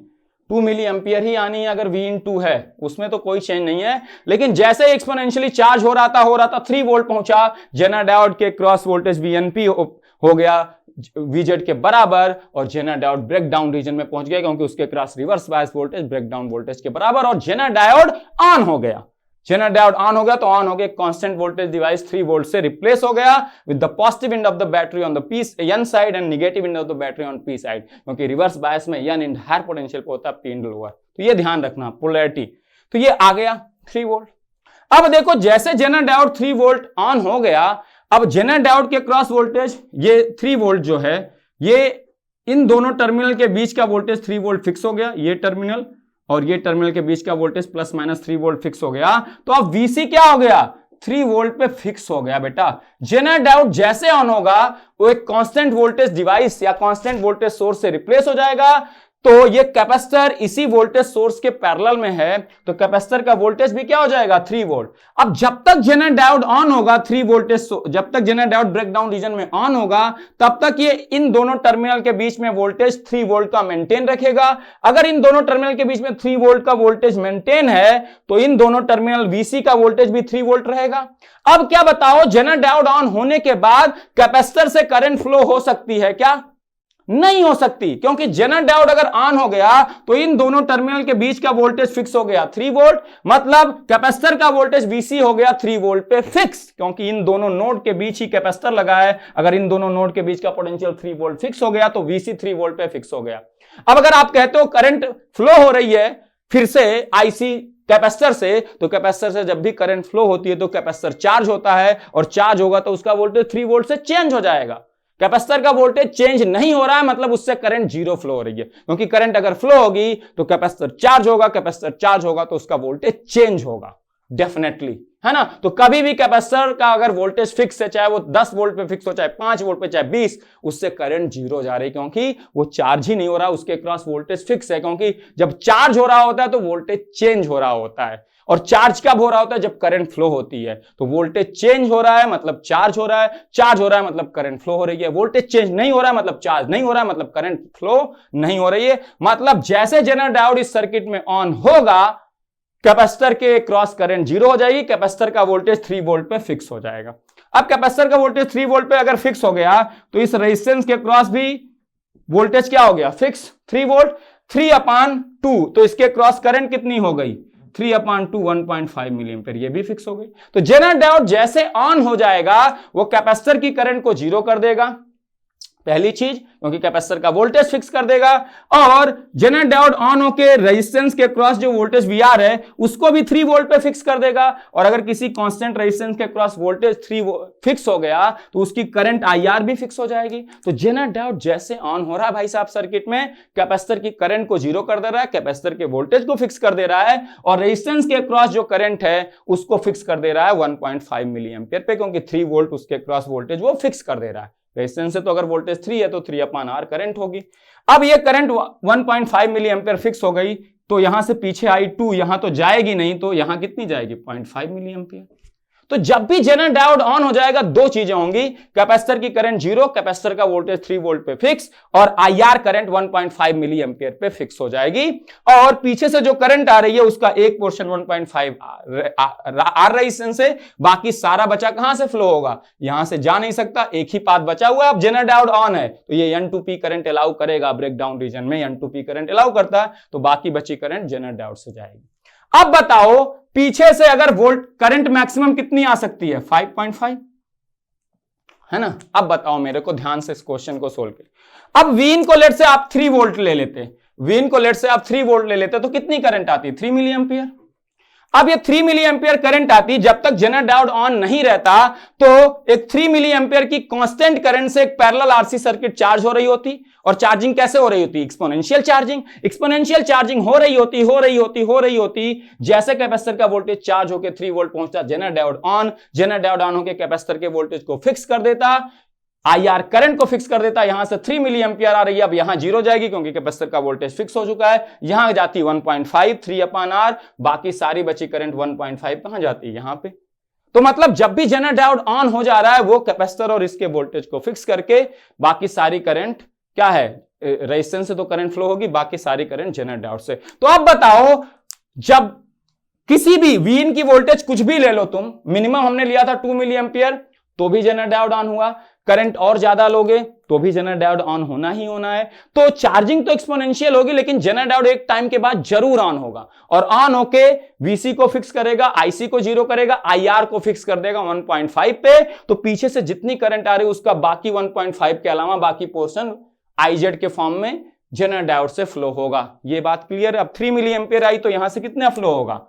2 मिली एम्पियर ही आनी है अगर V/2 है, उसमें तो कोई चेंज नहीं है। लेकिन जैसे एक्सपोनेंशियली चार्ज हो रहा था 3 वोल्ट पहुंचा, जेनर डायोड के क्रॉस वोल्टेज VNP हो गया VZ के बराबर, और जेनर डायोड ब्रेकडाउन रीजन में पहुंच गया क्योंकि उसके cross reverse bias voltage breakdown voltage के बराबर, और जेनर डायोड ऑन हो गया। जेनर डायोड ऑन हो गया तो ऑन हो गया, कांस्टेंट वोल्टेज डिवाइस 3 वोल्ट से रिप्लेस हो गया with the positive end of the battery on the N side and negative end of the battery on P side, क्योंकि रिवर्स बायस में N इंड हायर पोटेंशियल पे होता है, P इंड लोअर। तो ये ध्यान रखना, पोलैरिटी। तो ये आ गया 3 वोल्ट। अब देखो जैसे जेनर डायोड 3 वोल्ट ऑन हो गया, अब जेनर डायोड के क्रॉस वोल्टेज ये 3 वोल्ट जो है, ये इन दोनों टर्मिनल के बीच का वोल्टेज 3 वोल्ट फिक्स हो गया, ये टर्मिनल और ये टर्मिनल के बीच का voltage plus minus 3 volt fix हो गया। तो अब VC क्या हो गया, 3 वोल्ट पे फिक्स हो गया बेटा। जेनर डायोड जैसे ऑन होगा, वो एक कांस्टेंट वोल्टेज डिवाइस या कांस्टेंट वोल्टेज सोर्स से रिप्लेस हो जाएगा। तो ये कैपेसिटर इसी वोल्टेज सोर्स के पैरेलल में है, तो कैपेसिटर का वोल्टेज भी क्या हो जाएगा, 3 वोल्ट। अब जब तक जेनर डायोड ऑन होगा, 3 वोल्टेज, जब तक जेनर डायोड ब्रेकडाउन रीजन में ऑन होगा, तब तक ये इन दोनों टर्मिनल के बीच में वोल्टेज 3 वोल्ट का मेंटेन रखेगा। अगर इन दोनों टर्मिनल के बीच में 3 वोल्ट का वोल्टेज मेंटेन है, तो इन दोनों टर्मिनल VC का वोल्टेज भी 3 वोल्ट रहेगा। अब क्या बताओ, जेनर डायोड ऑन होने के बाद कैपेसिटर से करंट फ्लो हो सकती है क्या, नहीं हो सकती, क्योंकि जेनर डायोड अगर ऑन हो गया तो इन दोनों टर्मिनल के बीच का वोल्टेज फिक्स हो गया 3 वोल्ट, मतलब कैपेसिटर का वोल्टेज VC हो गया 3 वोल्ट पे फिक्स, क्योंकि इन दोनों नोड के बीच ही कैपेसिटर लगा है। अगर इन दोनों नोड के बीच का पोटेंशियल 3 वोल्ट फिक्स हो गया तो VC 3 वोल्ट पे फिक्स हो गया। अब अगर आप कहते हो करंट फ्लो हो रही है फिर से IC कैपेसिटर से, तो कैपेसिटर से जब भी करंट फ्लो होती है तो कैपेसिटर चार्ज होता है, और चार्ज होगा तो उसका वोल्टेज 3 वोल्ट से चेंज हो जाएगा। कैपेसिटर का वोल्टेज चेंज नहीं हो रहा है, मतलब उससे करंट 0 फ्लो हो रही है, क्योंकि करंट अगर फ्लो होगी तो कैपेसिटर चार्ज होगा, कैपेसिटर चार्ज होगा तो उसका वोल्टेज चेंज होगा डेफिनेटली, है ना। तो कभी भी कैपेसिटर का अगर वोल्टेज फिक्स है, चाहे वो 10 वोल्ट पे फिक्स हो, चाहे 5 वोल्ट पे, चाहे 20, उससे करंट 0 जा रही, क्योंकि वो चार्ज ही नहीं हो रहा, उसके क्रॉस वोल्टेज फिक्स है। क्योंकि जब चार्ज हो रहा होता है तो वोल्टेज चेंज हो रहा होता है, और चार्ज कब हो रहा होता है, जब करंट फ्लो होती है। तो वोल्टेज चेंज हो रहा है मतलब चार्ज हो रहा है, चार्ज हो रहा है मतलब करंट फ्लो हो रही है, वोल्टेज चेंज नहीं हो रहा है मतलब चार्ज नहीं हो रहा है, मतलब करंट फ्लो नहीं हो रही है। मतलब जैसे जेनर डायोड इस सर्किट में ऑन होगा, कैपेसिटर के क्रॉस करंट 0 हो जाएगी, कैपेसिटर का वोल्टेज 3 वोल्ट पे फिक्स हो जाएगा। अब कैपेसिटर का वोल्टेज 3 वोल्ट पे अगर फिक्स हो गया, तो इस रेजिस्टेंस के क्रॉस भी वोल्टेज क्या हो गया, फिक्स 3 वोल्ट। 3/2, तो इसके क्रॉस करंट कितनी हो गई, 3/2 1.5 मिली एम्पीयर, ये भी फिक्स हो गई। तो जेनर डायोड जैसे ऑन हो जाएगा, वो कैपेसिटर की करंट को 0 कर देगा, पहली चीज, क्योंकि कैपेसिटर का वोल्टेज फिक्स कर देगा। और जेनर डायोड ऑन होके रेजिस्टेंस के क्रॉस जो वोल्टेज VR है उसको भी 3 वोल्ट पे फिक्स कर देगा। और अगर किसी कांस्टेंट रेजिस्टेंस के क्रॉस वोल्टेज 3 फिक्स हो गया तो उसकी करंट IR भी फिक्स हो जाएगी। तो जेनर डायोड जैसे ऑन हो रहा है भाई साहब सर्किट में, कैपेसिटर की करंट को 0 कर दे रहा है, कैपेसिटर के वोल्टेज को फिक्स कर दे रहा है, और रेजिस्टेंस के क्रॉस जो करंट है उसको फिक्स कर दे रहा है 1.5 मिली एम्पीयर पे, क्योंकि 3 वोल्ट उसके क्रॉस वोल्टेज वो फिक्स कर दे रहा है। रेजिस्टेंस से तो अगर वोल्टेज 3 है तो 3/R करंट होगी। अब ये करंट 1.5 मिली एम्पीयर फिक्स हो गई, तो यहां से पीछे आई 2, यहां तो जाएगी नहीं, तो यहां कितनी जाएगी, 0.5 मिली एम्पीयर। तो जब भी जेनर डायोड ऑन हो जाएगा, दो चीजें होंगी, कैपेसिटर की करंट 0, कैपेसिटर का वोल्टेज 3 वोल्ट पे फिक्स, और IR करंट 1.5 मिली एम्पीयर पे फिक्स हो जाएगी। और पीछे से जो करंट आ रही है उसका एक पोर्शन 1.5 R रेजिस्टेंस से, बाकी सारा बचा कहां से फ्लो होगा, यहां से जा नहीं सकता, एक ही पाथ बचा हुआ है। अब जेनर डायोड ऑन है तो ये N2P करंट अलाउ करेगा, ब्रेकडाउन रीजन में N2P करंट अलाउ करता है, तो बाकी बची करंट जेनर डायोड से जाएगी। अब बताओ पीछे से अगर वोल्ट करंट मैक्सिमम कितनी आ सकती है, 5.5, है ना। अब बताओ मेरे को ध्यान से इस क्वेश्चन को सोल्व कर। अब Vin को लेट से आप 3 वोल्ट ले लेते, Vin को लेट से आप 3 वोल्ट ले लेते तो कितनी करंट आती है, 3 मिली एम्पीयर। अब ये 3 मिली एम्पियर करंट आती, जब तक जनरल डायोड ऑन नहीं रहता तो एक 3 मिली एम्पियर की कांस्टेंट करंट से एक पैरेलल आरसी सर्किट चार्ज हो रही होती, और चार्जिंग कैसे हो रही होती? Exponential charging. एक्सपोनेंशियल चार्जिंग हो रही होती जैसे कैपेसिटर का वोल्टेज चार्ज होकर 3 वोल्ट पहुंचता, जनरल डायोड ऑन होकर कैपेसिटर के वोल्टेज को फिक्स कर देता, आईआर करंट को फिक्स कर देता। यहां से 3 मिली एम्पियर आ रही है, अब यहां 0 जाएगी क्योंकि कैपेसिटर का वोल्टेज फिक्स हो चुका है। यहां जाती 1.5 3/R, बाकी सारी बची करंट 1.5 कहां जाती है? यहां पे। तो मतलब जब भी जनरल डायोड ऑन हो जा रहा है वो कैपेसिटर और इसके वोल्टेज को फिक्स करके बाकी सारी करंट क्या है, रेजिस्टेंस से तो करंट फ्लो होगी, बाकी सारी करंट जनरल डायोड से। तो अब बताओ, जब किसी भी Vin की वोल्टेज कुछ भी ले लो तुम, मिनिमम हमने लिया था 2 मिली एम्पियर, तो भी जनरल डायोड ऑन हुआ। करंट और ज्यादा लोगे तो भी जनरल डायोड ऑन होना ही होना है। तो चार्जिंग तो एक्सपोनेंशियल होगी, लेकिन जनरल डायोड एक टाइम के बाद जरूर ऑन होगा, और ऑन होके वीसी को फिक्स करेगा, आईसी को 0 करेगा, आईआर को फिक्स कर देगा 1.5 पे। तो पीछे से जितनी करंट आ रही है उसका बाकी 1.5 के अलावा बाकी पोर्शन आईजेड के फॉर्म में जनरल डायोड से फ्लो होगा। ये बात क्लियर है? अब 3 मिली एम्पियर आई तो यहां से कितना फ्लो होगा?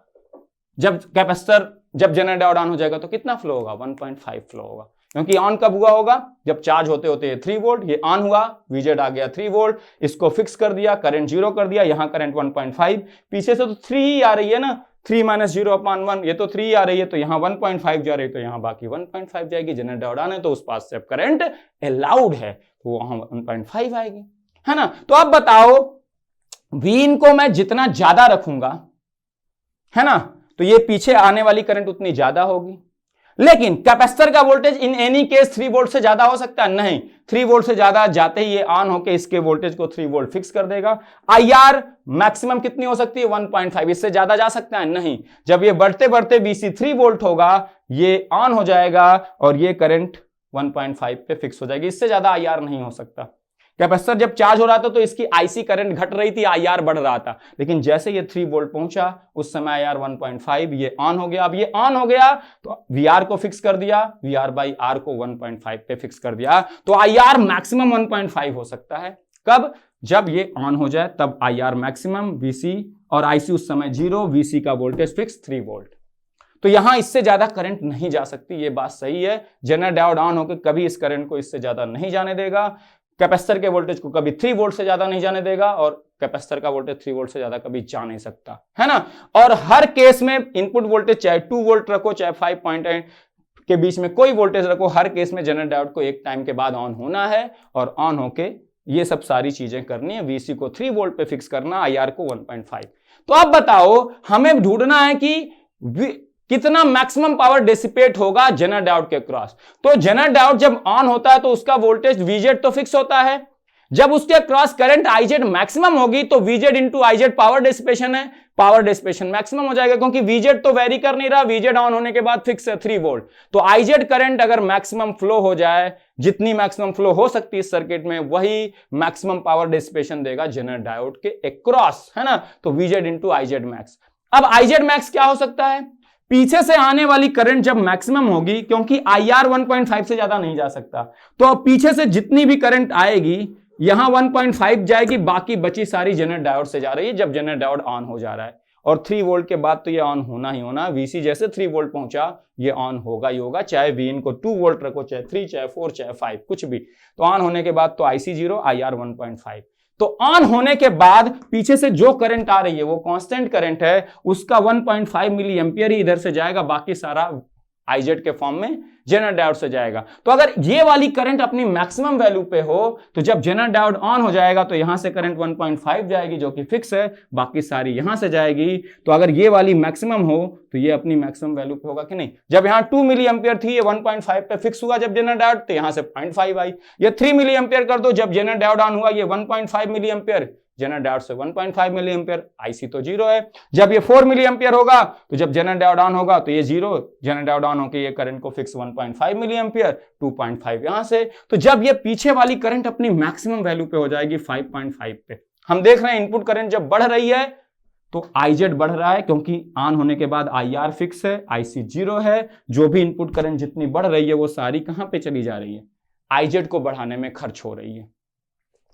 जब जनरल डायोड ऑन हो जाएगा तो कितना फ्लो होगा? 1.5 फ्लो होगा, क्योंकि ऑन कब हुआ होगा? जब चार्ज होते होते 3 वोल्ट, ये ऑन हुआ, वीजेड आ गया 3 वोल्ट, इसको फिक्स कर दिया, करंट 0 कर दिया, यहां करंट 1.5, पीछे से तो 3 ही आ रही है ना, 3 - 0/1, ये तो 3 आ रही है, तो यहां 1.5 जा रही है, तो यहां बाकी 1.5 जाएगी। जनरल डायोड ऑन है तो उस पास से अब करंट अलाउड है, तो वहां 1.5 आएगी, है ना। तो अब बताओ, Vin को मैं जितना ज्यादा रखूंगा, है ना, तो ये पीछे आने वाली करंट उतनी ज्यादा होगी। लेकिन कैपेसिटर का voltage in any case 3 volt से ज्यादा हो सकता है? नहीं, 3 वोल्ट से ज्यादा जाते ही ये ऑन होके इसके वोल्टेज को 3 वोल्ट फिक्स कर देगा। आईआर मैक्सिमम कितनी हो सकती है? 1.5, इससे ज्यादा जा सकता है? नहीं। जब ये बढ़ते बढ़ते बीसी 3 वोल्ट होगा, ये ऑन हो जाएगा और ये करंट 1.5 पे फिक्स हो जाएगी, इससे ज्यादा आईआर नहीं हो सकता। कैपेसिटर जब चार्ज हो रहा था तो इसकी आईसी करंट घट रही थी, आईआर बढ़ रहा था, लेकिन जैसे ये 3 वोल्ट पहुंचा उस समय आईआर 1.5, ये ऑन हो गया। अब ये ऑन हो गया तो वीआर को फिक्स कर दिया, वीआर बाई आर को 1.5 पे फिक्स कर दिया, तो आईआर मैक्सिमम 1.5 हो सकता है। कब? जब ये ऑन हो जाए तब आईआर मैक्सिमम, वीसी और आईसी उस समय 0, वीसी का वोल्टेज फिक्स 3 वोल्ट। तो यहां इससे ज्यादा करंट नहीं जा सकती, ये बात सही है। जनरल डायोड ऑन होकर कभी इस करंट को इससे ज्यादा नहीं जाने देगा, कैपेसिटर के वोल्टेज को कभी 3 वोल्ट से ज्यादा नहीं जाने देगा, और कैपेसिटर का वोल्टेज 3 वोल्ट से ज्यादा कभी जा नहीं सकता, है ना। और हर केस में इनपुट वोल्टेज चाहे 2 वोल्ट रखो चाहे 5.8 के बीच में कोई वोल्टेज रखो, हर केस में जनरल डायोड को एक टाइम के बाद ऑन होना है, और ऑन होके ये सब सारी चीजें करनी है। वीसी को 3 वोल्ट पे फिक्स करना, आईआर को 1.5। तो अब बताओ, हमें ढूंढना है कि कितना मैक्सिमम पावर डिसिपेट होगा जनरल डायोड के क्रॉस। तो जनरल डायोड जब ऑन होता है तो उसका वोल्टेज वीजेड तो फिक्स होता है, जब उसके क्रॉस करंट आईजेड मैक्सिमम होगी तो VZ into IZ power dissipation है, पावर डिसिपेशन मैक्सिमम हो जाएगा, क्योंकि वीजेड तो वेरी कर नहीं रहा, वीजेड ऑन होने के बाद फिक्स है 3 वोल्ट। तो आईजेड करंट अगर मैक्सिमम फ्लो हो जाए, जितनी मैक्सिमम फ्लो हो सकती है इस सर्किट में, वही मैक्सिमम पावर डिसिपेशन देगा जनरल डायोड के अक्रॉस, है ना। तो वीजेड इंटू आईजेड मैक्स। अब आईजेड मैक्स क्या हो सकता है? पीछे से आने वाली करंट जब मैक्सिमम होगी, क्योंकि आईआर 1.5 से ज्यादा नहीं जा सकता, तो पीछे से जितनी भी करंट आएगी यहां 1.5 जाएगी, बाकी बची सारी जनरल डायोड से जा रही है जब जनरल डायोड ऑन हो जा रहा है। और 3 वोल्ट के बाद तो ये ऑन होना ही होना, वीसी जैसे 3 वोल्ट पहुंचा ये ऑन होगा ही होगा, चाहे Vin को 2 वोल्ट रखो, चाहे 3, चाहे 4, चाहे 5, कुछ भी। तो ऑन होने के बाद तो आईसी 0, आईआर 1.5। तो ऑन होने के बाद पीछे से जो करंट आ रही है वो कांस्टेंट करंट है, उसका 1.5 मिली एम्पियर ही इधर से जाएगा, बाकी सारा आईजेड के फॉर्म में जनरल डायोड से जाएगा। तो अगर ये वाली करंट अपनी मैक्सिमम वैल्यू पे हो तो जब जनरल डायोड ऑन हो जाएगा तो यहां से करंट 1.5 जाएगी जो कि फिक्स है, बाकी सारी यहां से जाएगी। तो अगर ये वाली मैक्सिमम हो तो ये अपनी मैक्सिमम वैल्यू पे होगा कि नहीं। जब यहां 2 मिली एम्पियर थी, ये 1.5 पे फिक्स हुआ जब जनरल डायोड, तो यहां से 0.5 आई। ये 3 मिली एम्पियर कर दो, जब जनरल डायोड ऑन हुआ ये 1.5 मिली एम्पियर, जनरल डायोड से 1.5 मिली एम्पियर, आईसी तो 0 है। जब ये 4 मिली एम्पियर होगा तो जब जनरल डायोड ऑन होगा तो ये 0, जनरल डायोड ऑन होकर ये करंट को फिक्स 1.5 मिली एम्पियर, 2.5 यहां से। तो जब ये पीछे वाली करंट अपनी मैक्सिमम वैल्यू पे हो जाएगी 5.5 पे, हम देख रहे हैं इनपुट करंट जब बढ़ रही है तो आईजेड बढ़ रहा है, क्योंकि ऑन होने के बाद आईआर फिक्स है, आईसी 0 है। जो भी इनपुट करंट जितनी बढ़ रही है वो सारी कहां पे चली जा रही है? आईजेड को बढ़ाने में खर्च हो रही है,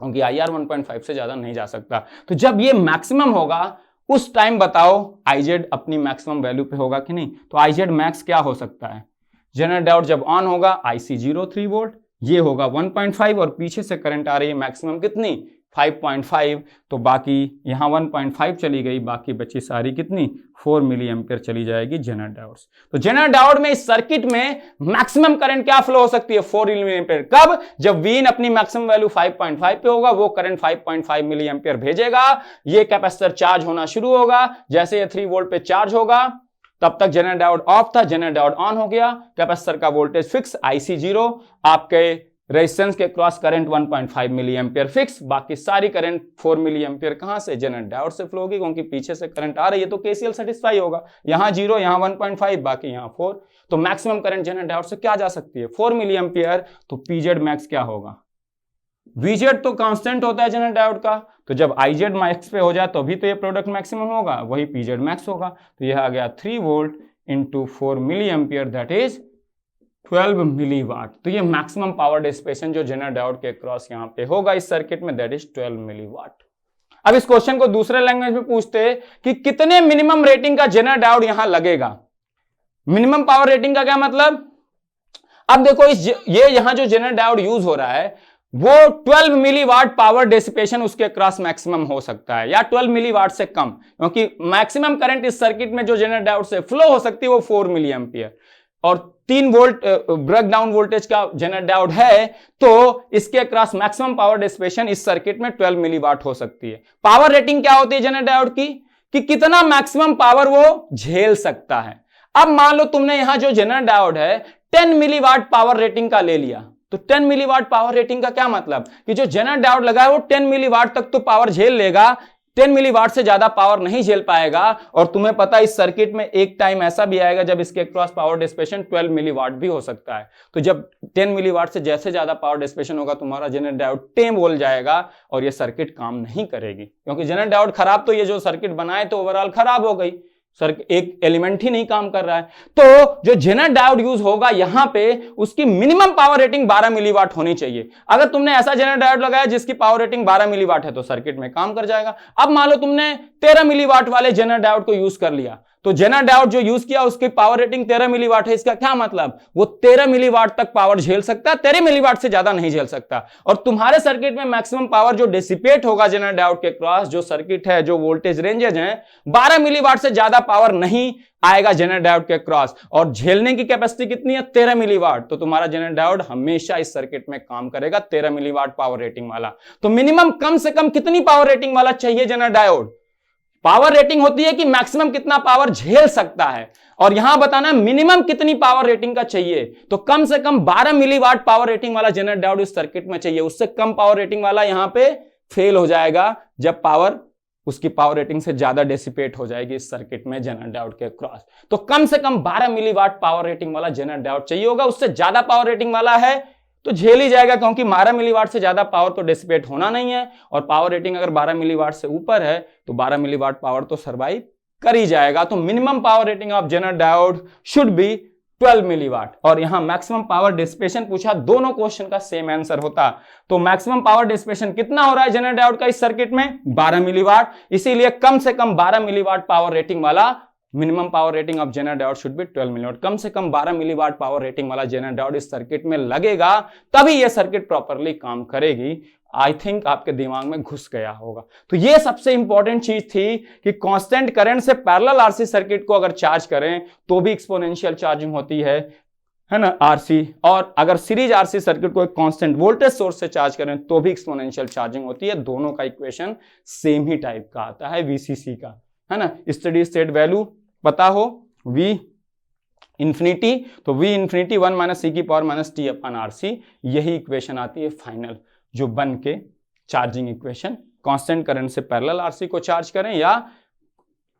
क्योंकि आईआर 1.5 से ज्यादा नहीं जा सकता। तो जब ये मैक्सिमम होगा उस टाइम बताओ आईजेड अपनी मैक्सिमम वैल्यू पे होगा कि नहीं। तो आईजेड मैक्स क्या हो सकता है, जनरल डायोड जब ऑन होगा आईसी 03 वोल्ट, ये होगा 1.5 और पीछे से करंट आ रही है मैक्सिमम कितनी 5.5, तो बाकी यहां 1.5 चली गई, बाकी बची सारी कितनी 4 मिली एम्पियर चली जाएगी जनरल डायोड। तो जनरल डायोड में इस सर्किट में मैक्सिमम करंट क्या फ्लो हो सकती है 4 मिली एम्पियर। कब, जब वीन अपनी मैक्सिमम वैल्यू 5.5 पे होगा, वो करंट 5.5 मिली एम्पियर भेजेगा, ये कैपेसिटर चार्ज होना शुरू होगा। जैसे ये 3 वोल्ट पे चार्ज होगा तब तक जनरल डायोड ऑफ था, जनरल डायोड ऑन हो गया, कैपेसिटर का वोल्टेज फिक्स आईसी 0, आपके रेजिस्टेंस के cross current 1.5 milliampere fix, बाकी सारी करंट 4 मिली एम्पियर कहां से, जनरल डायोड से फ्लो होगी, क्योंकि पीछे से करंट आ रही है तो केसीएल सेटिस्फाई होगा। यहां 0, यहां 1.5, बाकी यहां 4, तो मैक्सिमम करंट जनरल डायोड से क्या जा सकती है 4 मिली एम्पियर। तो पीजेड मैक्स क्या होगा, वीजेड तो कांस्टेंट होता है जनरल डायोड का, तो जब आईजेड मैक्स पे हो जाए तो भी तो ये प्रोडक्ट मैक्सिमम होगा, वही पीजेड मैक्स होगा। तो यह आ गया 3 volt into 4 milliampere, that is 12 milliwatt. तो ये मैक्सिमम पावर डिसिपेशन जो जनरल डायोड के क्रॉस यहां पे होगा इस सर्किट में, दैट इज 12 मिली वाट। अब इस क्वेश्चन को दूसरे लैंग्वेज में पूछते हैं कि कितने मिनिमम रेटिंग का जनरल डायोड यहां लगेगा। मिनिमम पावर रेटिंग का क्या मतलब, अब देखो ये यहां जो जनरल डायोड यूज हो रहा है वो 12 मिली वाट पावर डेसिपेशन उसके क्रॉस मैक्सिमम हो सकता है, या 12 मिली वाट से कम, क्योंकि मैक्सिमम करंट इस सर्किट में जो जनरल डायोड से फ्लो हो सकती है वो 4 मिली एम्पियर, और 3 वोल्ट ब्रेक डाउन वोल्टेज का जनरल डायोड है, तो इसके क्रॉस मैक्सिमम पावर डेसिपेशन इस सर्किट में 12 मिली वाट हो सकती है। पावर रेटिंग क्या होती है जनरल डायोड की, कि कितना मैक्सिमम पावर वो झेल सकता है। अब मान लो तुमने यहां जो जनरल डायोड है 10 मिली वाट पावर रेटिंग का ले लिया, तो 10 मिली वाट पावर रेटिंग का क्या मतलब, कि जो जनरल डायोड लगा है वो 10 मिली वाट तक तो पावर झेल लेगा, 10 मिली वाट से ज्यादा पावर नहीं झेल पाएगा। और तुम्हें पता है इस सर्किट में एक टाइम ऐसा भी आएगा जब इसके क्रॉस पावर डिसिपेशन 12 मिली वाट भी हो सकता है। तो जब 10 मिली वाट से जैसे ज्यादा पावर डिसिपेशन होगा तुम्हारा जनरल डायोड टेम बोल जाएगा और ये सर्किट काम नहीं करेगी, क्योंकि जनरल डायोड खराब, तो ये जो सर्किट बनाए तो ओवरऑल खराब हो गई, सर एक एलिमेंट ही नहीं काम कर रहा है। तो जो जनरल डायोड यूज होगा यहां पे उसकी मिनिमम पावर रेटिंग 12 मिली वाट होनी चाहिए। अगर तुमने ऐसा जनरल डायोड लगाया जिसकी पावर रेटिंग 12 मिली वाट है तो सर्किट में काम कर जाएगा। अब मान लो तुमने 13 मिली वाट वाले जनरल डायोड को यूज कर लिया, तो जनरल डायोड जो यूज किया उसकी पावर रेटिंग 13 मिली वाट है, इसका क्या मतलब, वो 13 मिली वाट तक पावर झेल सकता है, 13 मिली वाट से ज्यादा नहीं झेल सकता। और तुम्हारे सर्किट में मैक्सिमम पावर जो डिसिपेट होगा जनरल डायोड के क्रॉस, जो सर्किट है, जो वोल्टेज रेंजेज हैं, 12 मिली वाट से ज्यादा पावर नहीं आएगा जनरल डायोड के क्रॉस, और झेलने की कैपेसिटी कितनी है 13 मिली वाट। तो तुम्हारा जनरल डायोड हमेशा इस सर्किट में काम करेगा 13 मिली वाट पावर रेटिंग वाला। तो मिनिमम कम से कम कितनी पावर रेटिंग वाला चाहिए जनरल डायोड, पावर रेटिंग होती है कि मैक्सिमम कितना पावर झेल सकता है, और यहां बताना मिनिमम कितनी पावर रेटिंग का चाहिए। तो कम से कम 12 मिली वाट पावर रेटिंग वाला जनरल डायोड इस सर्किट में चाहिए, उससे कम पावर रेटिंग वाला यहां पे फेल हो जाएगा जब पावर उसकी पावर रेटिंग से ज्यादा डेसिपेट हो जाएगी इस सर्किट में जनरल डायोड के क्रॉस। तो कम से कम 12 मिली वाट पावर रेटिंग वाला जनरल डायोड चाहिए होगा, उससे ज्यादा पावर रेटिंग वाला है तो झेल ही जाएगा, क्योंकि 12 मिली वाट से ज्यादा पावर तो डिसिपेट होना नहीं है, और पावर रेटिंग अगर 12 मिली वाट से ऊपर है तो 12 मिली वाट पावर तो सर्वाइव कर ही जाएगा। तो minimum power rating of general diode should be 12 मिली वाट। और यहां मैक्सिमम पावर डिसिपेशन पूछा, दोनों क्वेश्चन का सेम आंसर होता। तो मैक्सिमम पावर डिसिपेशन कितना हो रहा है जनरल डायोड का इस सर्किट में 12 मिली वाट, इसीलिए कम से कम 12 मिली वाट पावर रेटिंग वाला minimum power rating of general diode should be 12 मिली वाट। कम से कम 12 मिली वाट पावर रेटिंग वाला जनरल डायोड इस सर्किट में लगेगा, तभी यह सर्किट प्रॉपरली काम करेगी। आई थिंक आपके दिमाग में घुस गया होगा। तो यह सबसे इंपॉर्टेंट चीज थी कि कांस्टेंट करंट से पैरेलल आरसी सर्किट को अगर चार्ज करें तो भी एक्सपोनेंशियल चार्जिंग होती है ना आरसी, और अगर सीरीज आरसी सर्किट को एक कांस्टेंट वोल्टेज सोर्स से चार्ज करें तो भी एक्सपोनेंशियल चार्जिंग होती है। दोनों का इक्वेशन सेम ही टाइप का आता है वीसीसी का, है ना। स्टेडी स्टेट वैल्यू पता हो V इंफिनिटी, तो V इंफिनिटी 1 माइनस सी की पावर माइनस टी अपन आरसी, यही इक्वेशन आती है फाइनल जो बन के चार्जिंग इक्वेशन। कांस्टेंट करंट से पैरेलल आरसी को चार्ज करें या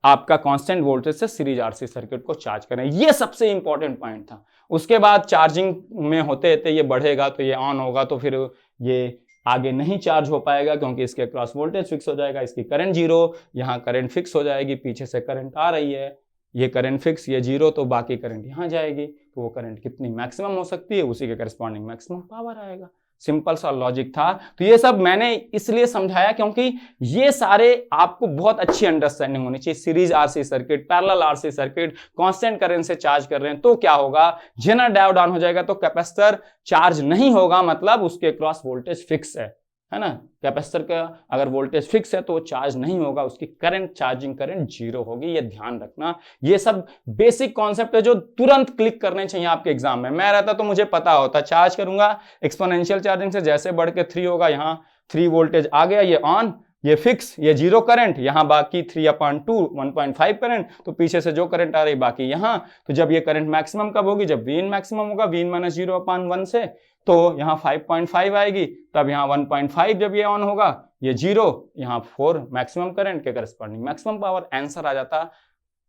आपका कांस्टेंट वोल्टेज से सीरीज आरसी सर्किट को चार्ज करें, ये सबसे इंपॉर्टेंट पॉइंट था। उसके बाद चार्जिंग में होते होते ये बढ़ेगा तो ये ऑन होगा, तो फिर ये आगे नहीं चार्ज हो पाएगा क्योंकि इसके क्रॉस वोल्टेज फिक्स हो जाएगा, इसकी करंट जीरो, यहाँ करंट फिक्स हो जाएगी, पीछे से करंट आ रही है, ये करंट फिक्स, ये जीरो, तो बाकी करंट यहाँ जाएगी, तो वो करंट कितनी मैक्सिमम हो सकती है उसी के करस्पॉन्डिंग मैक्सिमम पावर आएगा। सिंपल सा लॉजिक था। तो ये सब मैंने इसलिए समझाया क्योंकि ये सारे आपको बहुत अच्छी अंडरस्टैंडिंग होनी चाहिए। Series RC circuit, parallel RC circuit, constant current से चार्ज कर रहे हैं तो क्या होगा, जेनर डायोड ऑन हो जाएगा तो कैपेसिटर चार्ज नहीं होगा, मतलब उसके क्रॉस वोल्टेज फिक्स है ना। कैपेसिटर का अगर वोल्टेज फिक्स है तो वो चार्ज नहीं होगा, उसकी करंट, चार्जिंग करंट जीरो होगी, ये ध्यान रखना। ये सब बेसिक कॉन्सेप्ट है जो तुरंत क्लिक करने चाहिए आपके एग्जाम में। मैं रहता तो मुझे पता होता, चार्ज करूंगा एक्सपोनेंशियल चार्जिंग से, जैसे बढ़ के 3 होगा, यहाँ 3 वोल्टेज आ गया, ये ऑन, ये फिक्स, ये जीरो करंट, यहां बाकी 3/2 1.5 करंट, तो पीछे से जो करंट आ रही बाकी यहां। तो जब ये करंट मैक्सिमम कब होगी, जब Vin मैक्सिमम होगा, Vin माइनस 0/1 से, तो यहाँ 5.5 आएगी, तब यहाँ 1.5 जब ये ऑन होगा, ये 0, यहाँ 4 मैक्सिमम करंट के करस्पॉन्डिंग मैक्सिमम पावर। आंसर आ जाता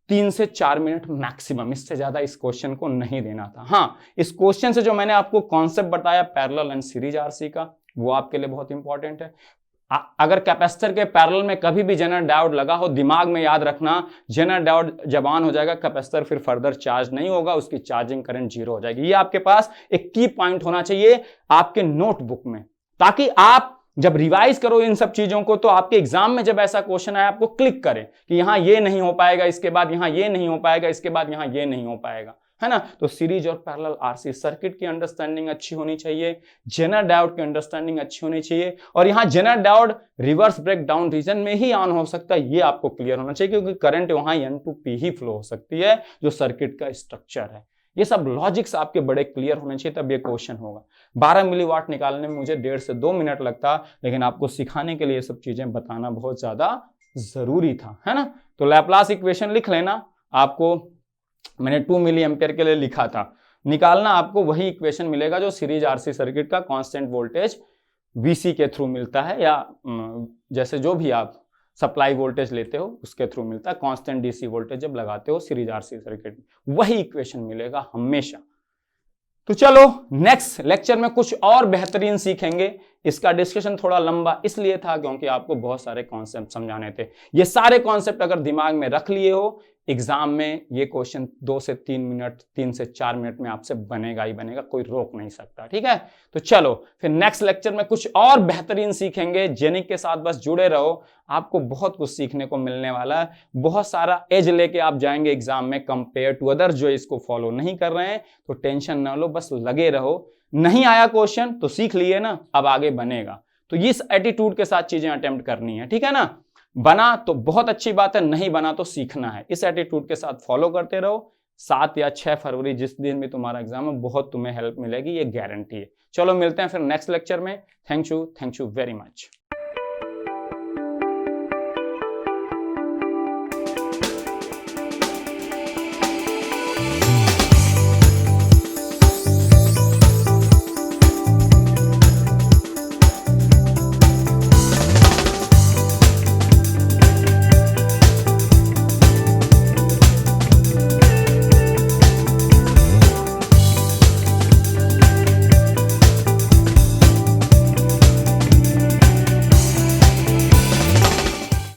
3 से 4 मिनट मैक्सिमम, इससे ज्यादा इस क्वेश्चन को नहीं देना था। हाँ, इस क्वेश्चन से जो मैंने आपको कॉन्सेप्ट बताया पैरेलल एंड सीरीज आरसी का, वो आपके लिए बहुत इंपॉर्टेंट है। अगर कैपेसिटर के पैरेलल में कभी भी जेनर डायोड लगा हो, दिमाग में याद रखना, जेनर डायोड जब ऑन हो जाएगा कैपेसिटर फिर फर्दर चार्ज नहीं होगा, उसकी चार्जिंग करंट जीरो हो जाएगी। ये आपके पास एक की पॉइंट होना चाहिए आपके नोटबुक में, ताकि आप जब रिवाइज करो इन सब चीजों को तो आपके एग्जाम में जब ऐसा क्वेश्चन आए आपको क्लिक करे कि यहां ये नहीं हो पाएगा, इसके बाद यहां ये नहीं हो पाएगा, इसके बाद यहां ये नहीं हो पाएगा, है ना। तो सीरीज और पैरेलल आरसी सर्किट की अंडरस्टैंडिंग अच्छी होनी चाहिए, जेनर डायोड की अंडरस्टैंडिंग अच्छी होनी चाहिए, और यहां Zener diode reverse break down region में ही ऑन हो सकता है, ये आपको क्लियर होना चाहिए, क्योंकि करंट वहां N2P ही फ्लो हो सकती है, जो सर्किट का स्ट्रक्चर है। ये सब लॉजिक्स आपके बड़े क्लियर होने चाहिए, तब ये क्वेश्चन होगा। 12 मिलीवाट निकालने में मुझे 1.5 से 2 मिनट लगता, लेकिन आपको सिखाने के लिए ये सब चीजें बताना बहुत ज्यादा जरूरी था, है ना। तो लैप्लास इक्वेशन लिख लेना, आपको मैंने 2 मिली एम्पियर के लिए लिखा था, निकालना आपको वही इक्वेशन मिलेगा जो सीरीज आरसी सर्किट का कांस्टेंट वोल्टेज वीसी के थ्रू मिलता है, या जैसे जो भी आप सप्लाई वोल्टेज लेते हो उसके थ्रू मिलता है। कांस्टेंट डीसी वोल्टेज जब लगाते हो सीरीज आरसी सर्किट में, वही इक्वेशन मिलेगा हमेशा। तो चलो नेक्स्ट लेक्चर में कुछ और बेहतरीन सीखेंगे। इसका डिस्कशन थोड़ा लंबा इसलिए था क्योंकि आपको बहुत सारे कॉन्सेप्ट समझाने थे। ये सारे कॉन्सेप्ट अगर दिमाग में रख लिए हो, एग्जाम में ये क्वेश्चन 2 से 3 मिनट, 3 से 4 मिनट में आपसे बनेगा ही बनेगा, कोई रोक नहीं सकता, ठीक है। तो चलो फिर नेक्स्ट लेक्चर में कुछ और बेहतरीन सीखेंगे। जेनिक के साथ बस जुड़े रहो, आपको बहुत कुछ सीखने को मिलने वाला है। बहुत सारा एज लेके आप जाएंगे एग्जाम में कंपेयर टू अदर जो इसको फॉलो नहीं कर रहे हैं। तो टेंशन ना लो, बस लगे रहो। नहीं आया क्वेश्चन तो सीख लिए ना, अब आगे बनेगा। तो इस एटीट्यूड के साथ चीजें अटेम्प्ट करनी है, ठीक है ना। बना तो बहुत अच्छी बात है, नहीं बना तो सीखना है। इस एटीट्यूड के साथ फॉलो करते रहो। 7 या 6 फरवरी जिस दिन भी तुम्हारा एग्जाम है, बहुत तुम्हें हेल्प मिलेगी, ये गारंटी है। चलो मिलते हैं फिर नेक्स्ट लेक्चर में। Thank you very much.